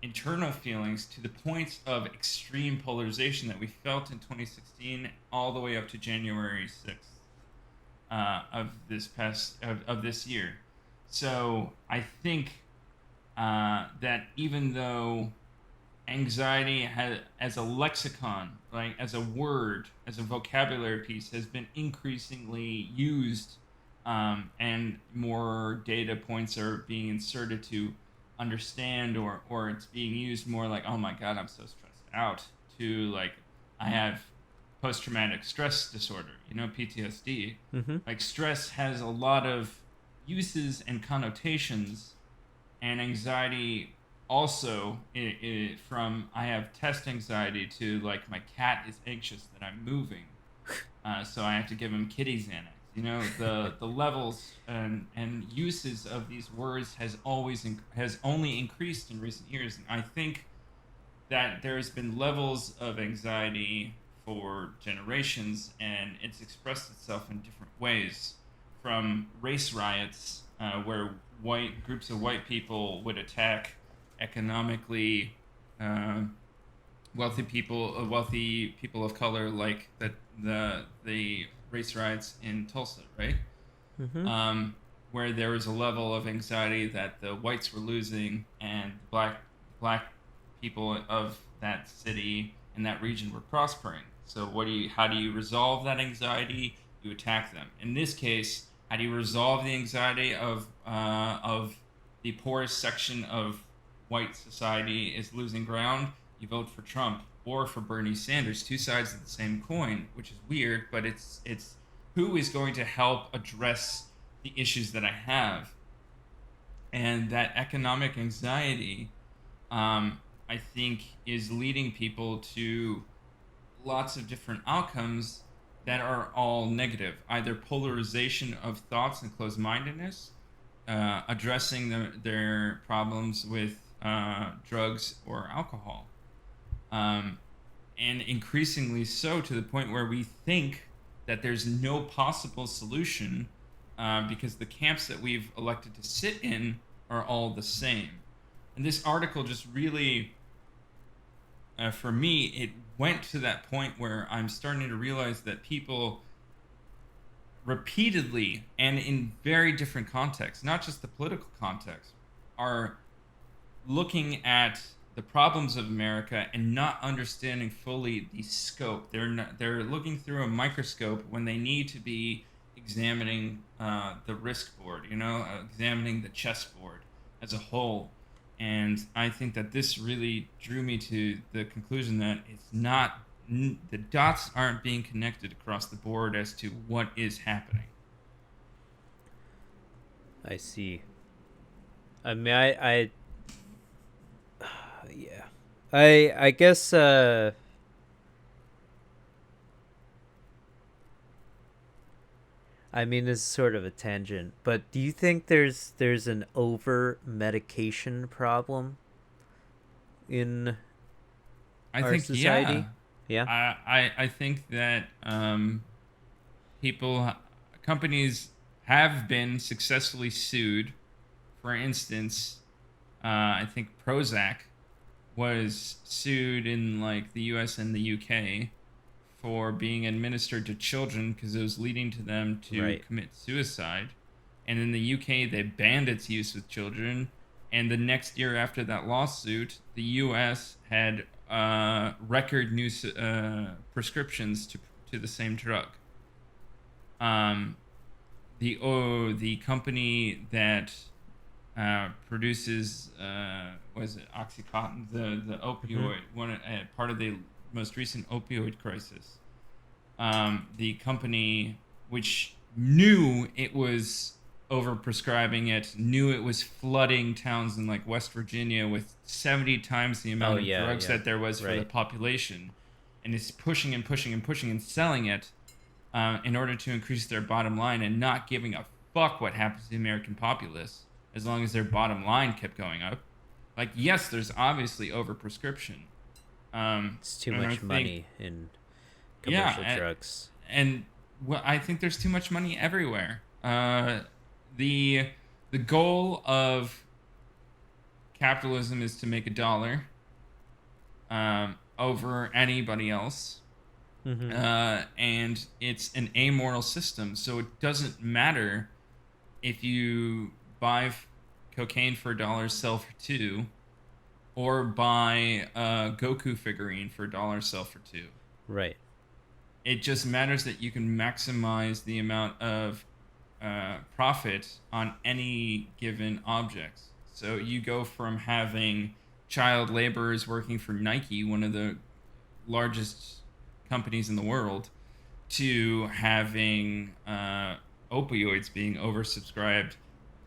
internal feelings to the points of extreme polarization that we felt in 2016 all the way up to January 6th of this year. So I think that even though anxiety has, as a lexicon, like as a word, as a vocabulary piece, has been increasingly used, and more data points are being inserted to understand, or it's being used more like, oh my god, I'm so stressed out, to like, I have post traumatic stress disorder, PTSD. Mm-hmm. Like, stress has a lot of uses and connotations, and anxiety also, from I have test anxiety to like my cat is anxious that I'm moving, so I have to give him kitty Xanax. The levels and uses of these words has only increased in recent years, and I think that there's been levels of anxiety for generations, and it's expressed itself in different ways, from race riots, where white groups of white people would attack economically uh, wealthy people of color, like the race riots in Tulsa, right? Mm-hmm. Where there was a level of anxiety that the whites were losing, and black people of that city and that region were prospering. So how do you resolve that anxiety? You attack them. In this case, how do you resolve the anxiety of the poorest section of white society is losing ground? You vote for Trump, or for Bernie Sanders, two sides of the same coin, which is weird, but it's who is going to help address the issues that I have. And that economic anxiety, I think, is leading people to lots of different outcomes that are all negative, either polarization of thoughts and closed-mindedness, addressing their problems with drugs or alcohol, and increasingly so to the point where we think that there's no possible solution, because the camps that we've elected to sit in are all the same. And this article just really, for me, it went to that point where I'm starting to realize that people repeatedly and in very different contexts, not just the political context, are looking at the problems of America and not understanding fully the scope. They're looking through a microscope when they need to be examining the risk board, examining the chessboard as a whole. And I think that this really drew me to the conclusion that it's not, the dots aren't being connected across the board as to what is happening. I see. I mean, I yeah. I guess I mean, this is sort of a tangent, but do you think there's an over medication problem in I our think, society? yeah. Yeah. I think that people, companies have been successfully sued. For instance, I think Prozac was sued in like the U.S. and the U.K. for being administered to children because it was leading to them to commit suicide. And in the UK, they banned its use with children. And the next year after that lawsuit, the US had record new prescriptions to the same drug. The company that produces was it OxyContin, the opioid, one part of the most recent opioid crisis. The company, which knew it was overprescribing it, knew it was flooding towns in like West Virginia with 70 times the amount of drugs that there was for the population, and is pushing and pushing and pushing and selling it in order to increase their bottom line, and not giving a fuck what happens to the American populace as long as their bottom line kept going up. Like, yes, there's obviously overprescription. It's too much money in commercial drugs. And I think there's too much money everywhere. The goal of capitalism is to make $1 over anybody else. Mm-hmm. And it's an amoral system, so it doesn't matter if you buy cocaine for $1, sell for $2, or buy a Goku figurine for $1, sell for $2. Right. It just matters that you can maximize the amount of profit on any given object. So you go from having child laborers working for Nike, one of the largest companies in the world, to having opioids being oversubscribed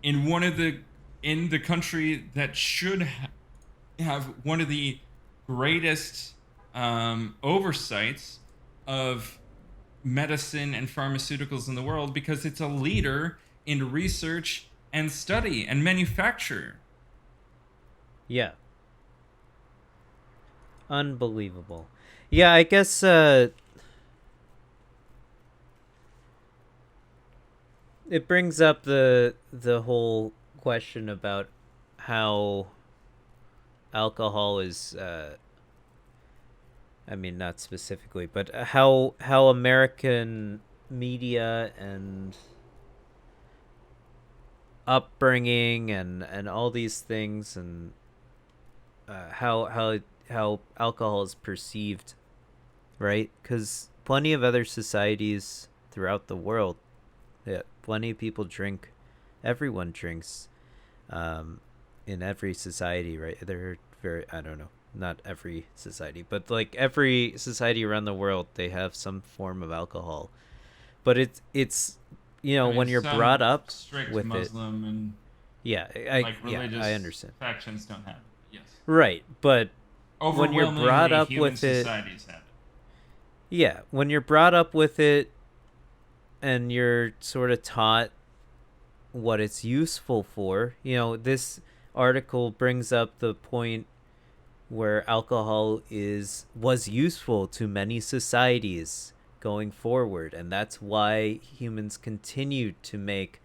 in the country that should have one of the greatest oversights of medicine and pharmaceuticals in the world, because it's a leader in research and study and manufacture. Yeah. Unbelievable. Yeah, I guess it brings up the whole question about how alcohol is I mean, not specifically, but how American media and upbringing and all these things, and how alcohol is perceived, right? Because plenty of other societies throughout the world, plenty of people drink. Everyone drinks in every society, right? They're very, I don't know, not every society, but like every society around the world, they have some form of alcohol. But it's I mean, when you're brought some up strict with it. Muslim and Yeah, like I religious understand. factions don't have it. Yes. Right, but when you're brought Overwhelmingly, up human with it, societies have it. yeah, when you're brought up with it and you're sort of taught what it's useful for, this article brings up the point where alcohol was useful to many societies going forward, and that's why humans continued to make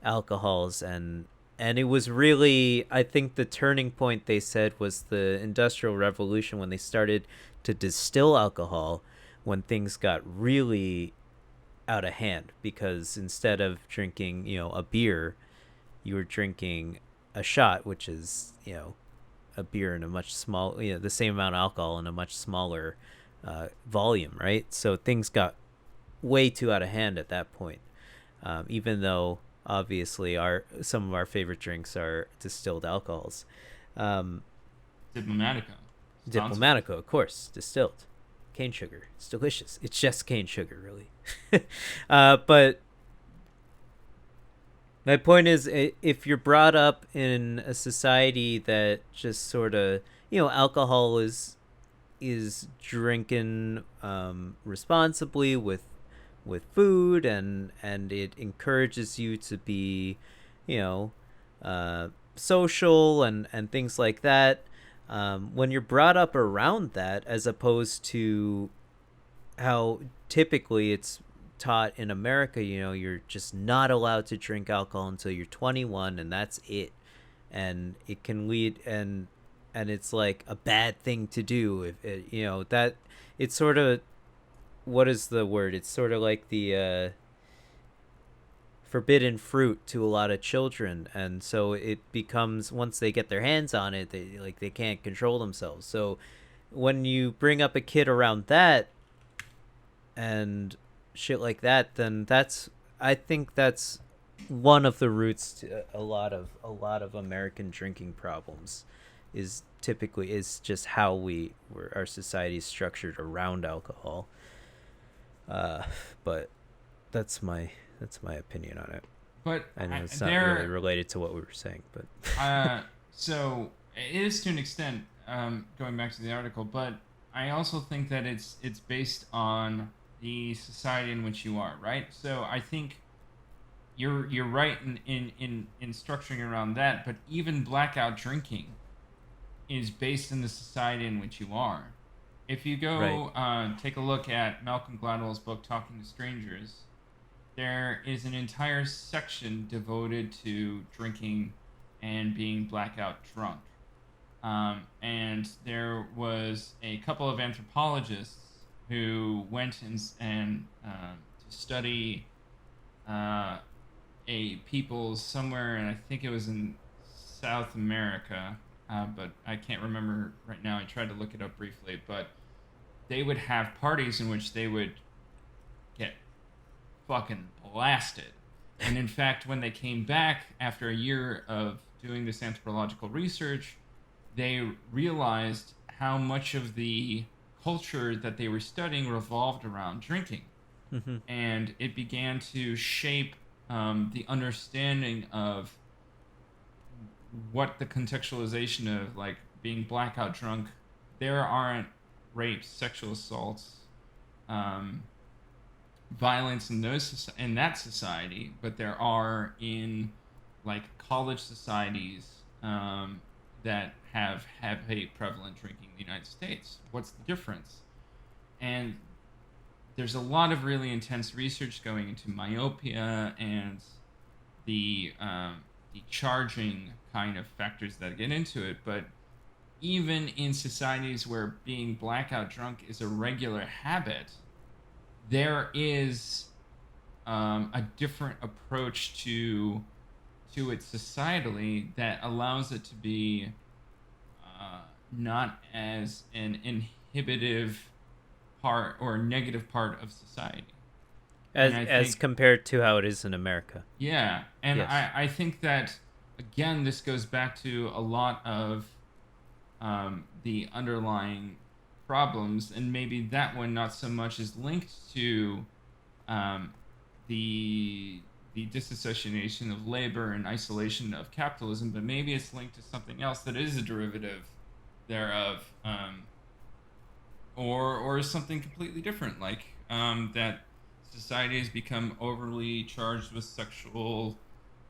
alcohols. And it was really, I think, the turning point, they said, was the Industrial Revolution, when they started to distill alcohol, when things got really out of hand, because instead of drinking a beer, you were drinking a shot, which is a beer in a much small, the same amount of alcohol in a much smaller volume, right? So things got way too out of hand at that point. Even though obviously some of our favorite drinks are distilled alcohols. Diplomatico. Diplomatico, of course, distilled. Cane sugar. It's delicious. It's just cane sugar, really. But my point is, if you're brought up in a society that just sort of, alcohol is drinking responsibly with food, and it encourages you to be, social and things like that. When you're brought up around that, as opposed to how typically it's taught in America, you're just not allowed to drink alcohol until you're 21, and that's it. And it can lead, and it's like a bad thing to do, if it, that it's sort of, what is the word? It's sort of like the forbidden fruit to a lot of children, and so it becomes, once they get their hands on it, they can't control themselves. So when you bring up a kid around that and shit like that, then I think that's one of the roots to a lot of American drinking problems, is just how our society is structured around alcohol. But that's my opinion on it. But I know it's not really related to what we were saying, but so it is to an extent, going back to the article, but I also think that it's based on the society in which you are, right? So I think you're right in structuring around that, but even blackout drinking is based in the society in which you are. If you go take a look at Malcolm Gladwell's book Talking to Strangers, there is an entire section devoted to drinking and being blackout drunk. And there was a couple of anthropologists who went and to study a people somewhere, and I think it was in South America, but I can't remember right now. I tried to look it up briefly, but they would have parties in which they would get fucking blasted. And in fact, when they came back after a year of doing this anthropological research, they realized how much of the culture that they were studying revolved around drinking. Mm-hmm. And it began to shape the understanding of what the contextualization of like being blackout drunk. There aren't rapes, sexual assaults, violence in that society, but there are in like college societies that have heavily prevalent drinking in the United States. What's the difference? And there's a lot of really intense research going into myopia and the charging kind of factors that get into it. But even in societies where being blackout drunk is a regular habit, there is a different approach to it societally that allows it to be not as an inhibitive part or negative part of society. As compared to how it is in America. Yeah, and yes. I think that, again, this goes back to a lot of the underlying problems, and maybe that one not so much is linked to um, the disassociation of labor and isolation of capitalism, but maybe it's linked to something else that is a derivative thereof, or something completely different, like that society has become overly charged with sexual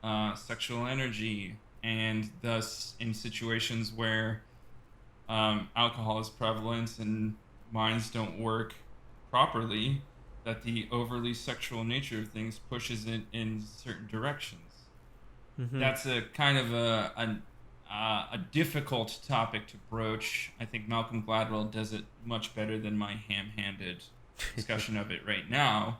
energy, and thus in situations where alcohol is prevalent and minds don't work properly, that the overly sexual nature of things pushes it in certain directions. Mm-hmm. That's a kind of a difficult topic to broach. I think Malcolm Gladwell does it much better than my ham-handed discussion of it right now,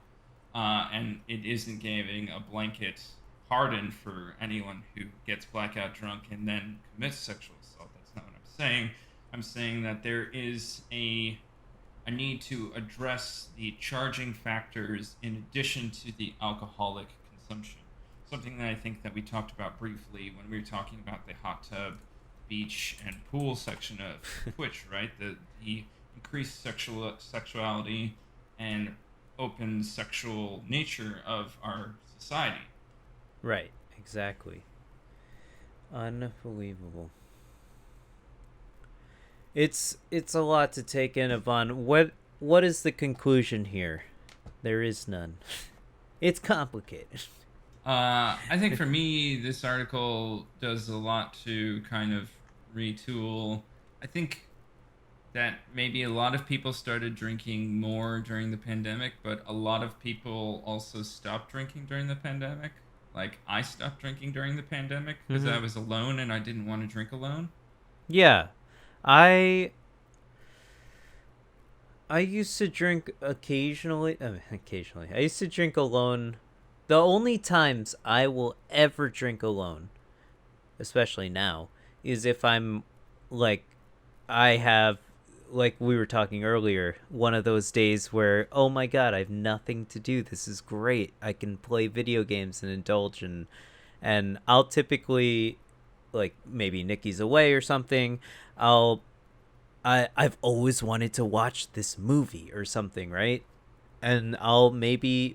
and it isn't giving a blanket pardon for anyone who gets blackout drunk and then commits sexual assault. That's not what I'm saying. I'm saying that there is a need to address the charging factors in addition to the alcoholic consumption. Something that I think that we talked about briefly when we were talking about the hot tub, beach, and pool section of Twitch, right? The increased sexuality and open sexual nature of our society. Right, exactly. Unbelievable. It's a lot to take in, Yvonne. What is the conclusion here? There is none. It's complicated. I think for me, this article does a lot to kind of retool. I think that maybe a lot of people started drinking more during the pandemic, but a lot of people also stopped drinking during the pandemic. Like, I stopped drinking during the pandemic because I was alone and I didn't want to drink alone. Yeah. I used to drink occasionally. Occasionally. I used to drink alone. The only times I will ever drink alone, especially now, is if I'm like, I have, like we were talking earlier, one of those days where, oh my god, I have nothing to do. This is great. I can play video games and indulge in, and I'll typically, like maybe Nikki's away or something, I've always wanted to watch this movie or something, right? And I'll maybe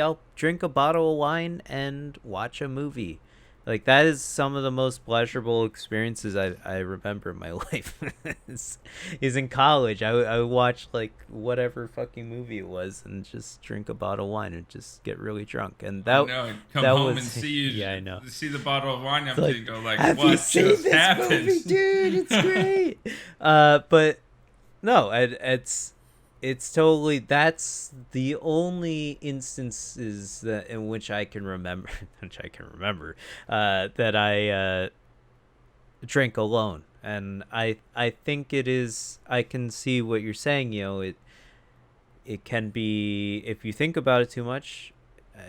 I'll drink a bottle of wine and watch a movie. Like, that is some of the most pleasurable experiences I remember in my life. is in college. I would watch like whatever fucking movie it was and just drink a bottle of wine and just get really drunk. And that, I know, come that home was, and see you. yeah, I know. See the bottle of wine It's empty and go like, have what you seen just this happened? movie, dude? It's great. But no, it's totally, that's the only instances that in which I can remember that I drink alone. And I think it is, I can see what you're saying, it can be, if you think about it too much,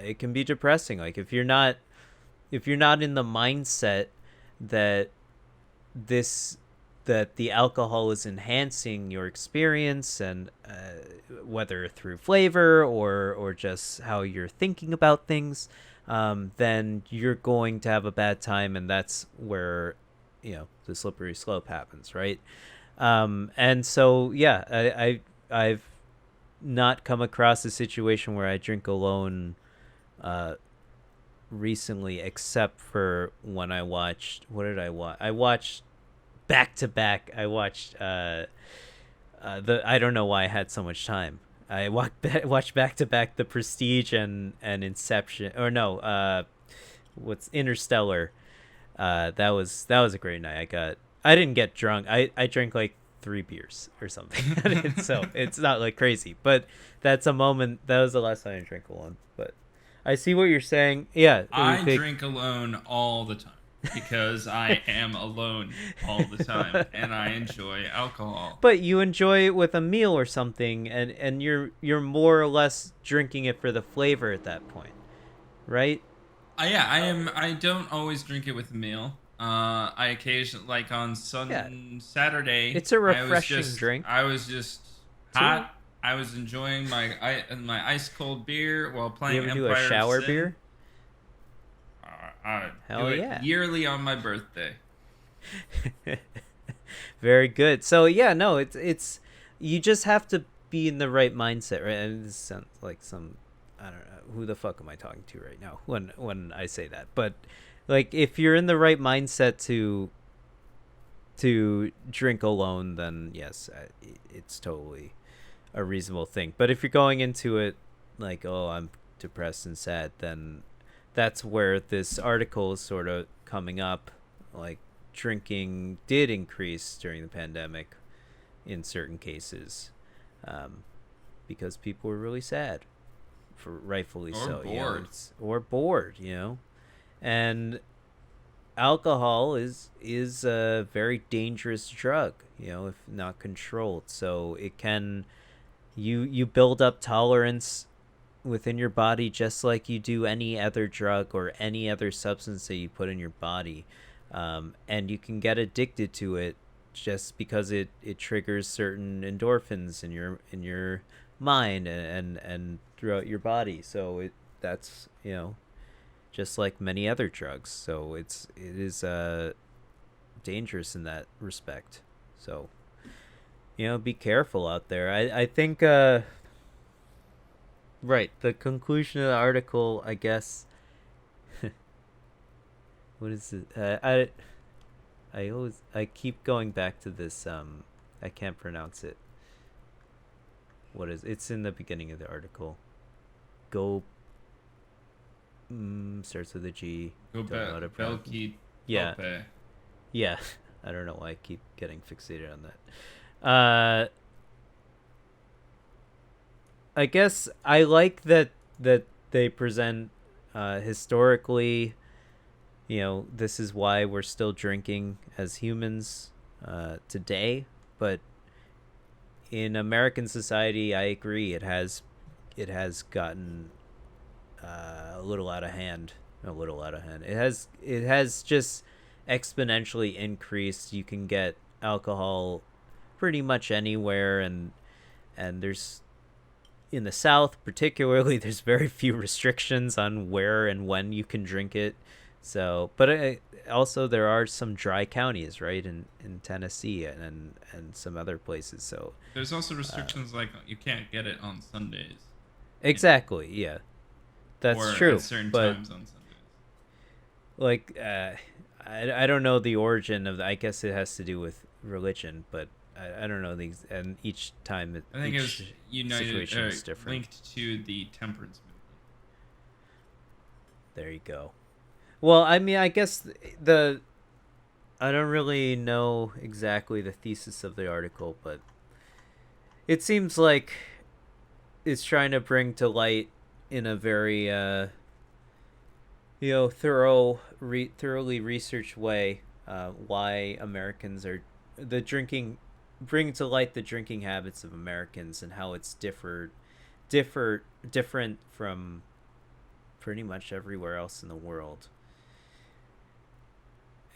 it can be depressing. Like, if you're not in the mindset that that the alcohol is enhancing your experience, and whether through flavor or just how you're thinking about things, then you're going to have a bad time, and that's where the slippery slope happens, right? And so yeah, I've not come across a situation where I drink alone recently, except for when I watched, what did I watch? I watched back to back. I watched I don't know why I had so much time. I watched back to back The Prestige and Inception, or no, what's Interstellar. That was a great night. I didn't get drunk. I drank like 3 beers or something. So it's not like crazy, but that's a moment. That was the last time I drank alone. But I see what you're saying. Yeah, I drink alone all the time because I am alone all the time and I enjoy alcohol. But you enjoy it with a meal or something, and you're more or less drinking it for the flavor at that point, right? Yeah, I am. I don't always drink it with a meal. I occasionally, like on Saturday, it's a refreshing drink. I was just hot. I was enjoying my ice cold beer while playing you ever Empire do a shower of Sin. beer? I Hell do yeah. it yearly on my birthday. Very good. So yeah, no, it's you just have to be in the right mindset, right? And this sounds like some, I don't know, who the fuck am I talking to right now when I say that. But like if you're in the right mindset to drink alone, then yes, it's totally a reasonable thing. But if you're going into it like, oh, I'm depressed and sad, then that's where this article is sort of coming up. Like, drinking did increase during the pandemic in certain cases, because people were really sad, for rightfully Or so. bored. Or bored, and alcohol is a very dangerous drug, if not controlled. So it can, you build up tolerance within your body just like you do any other drug or any other substance that you put in your body, and you can get addicted to it just because it triggers certain endorphins in your mind and throughout your body. So that's just like many other drugs. So it is dangerous in that respect. So be careful out there. I think right, the conclusion of the article, I guess. What is it? I keep going back to this. I can't pronounce it. What is it's in the beginning of the article. Go. Starts with a G. Go back. Belki. Yeah. Tope. Yeah. I don't know why I keep getting fixated on that. I guess I like that they present historically, this is why we're still drinking as humans today. But in American society, I agree, it has gotten a little out of hand. It has just exponentially increased. You can get alcohol pretty much anywhere, and there's, in the South particularly, there's very few restrictions on where and when you can drink it. So, but also there are some dry counties, right, in Tennessee and some other places. So there's also restrictions like you can't get it on Sundays. Exactly, yeah, that's or true. At certain but times on Sundays. Like, I don't know the origin of I guess it has to do with religion, but I don't know these, and each time I think each it was situation is different. linked to the temperance movement. There you go. Well, I mean, I guess I don't really know exactly the thesis of the article, but it seems like it's trying to bring to light in a very thoroughly researched way why Americans are bring to light the drinking habits of Americans and how it's different from pretty much everywhere else in the world.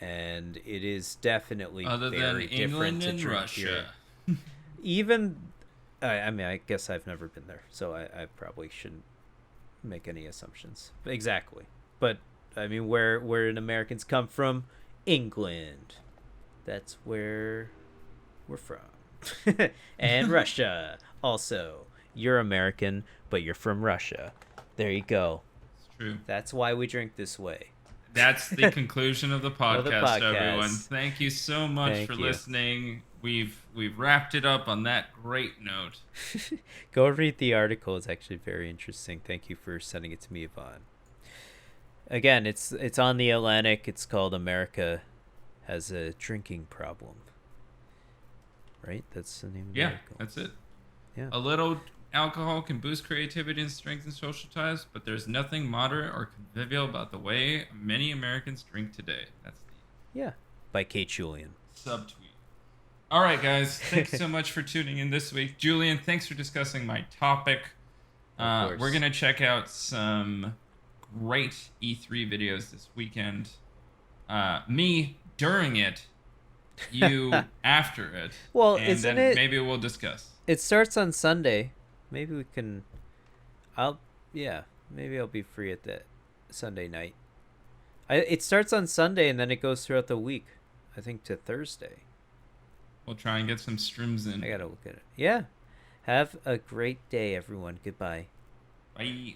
And it is definitely other very than England different to and drink Russia. here. Even, I mean, I guess I've never been there, so I probably shouldn't make any assumptions. Exactly, but I mean, where did Americans come from? England. That's where we're from. And Russia also. You're American, but you're from Russia. There you go. It's true. That's why we drink this way. That's the conclusion of the podcast, podcast. Everyone. Thank you so much for listening. We've wrapped it up on that great note. Go read the article. It's actually very interesting. Thank you for sending it to me, Yvonne. Again, it's on the Atlantic. It's called "America Has a Drinking Problem." Right? That's the name of the article. That's it. Yeah. A little alcohol can boost creativity and strengthen social ties, but there's nothing moderate or convivial about the way many Americans drink today. That's the by Kate Julien. Subtweet. All right, guys. Thanks so much for tuning in this week. Julien, thanks for discussing my topic. We're going to check out some great E3 videos this weekend. Me during it, you after it. Well, and isn't then it? Maybe we'll discuss. It starts on Sunday. Maybe we can. Maybe I'll be free at that Sunday night. It starts on Sunday and then it goes throughout the week. I think to Thursday. We'll try and get some streams in. I gotta look at it. Yeah. Have a great day, everyone. Goodbye. Bye.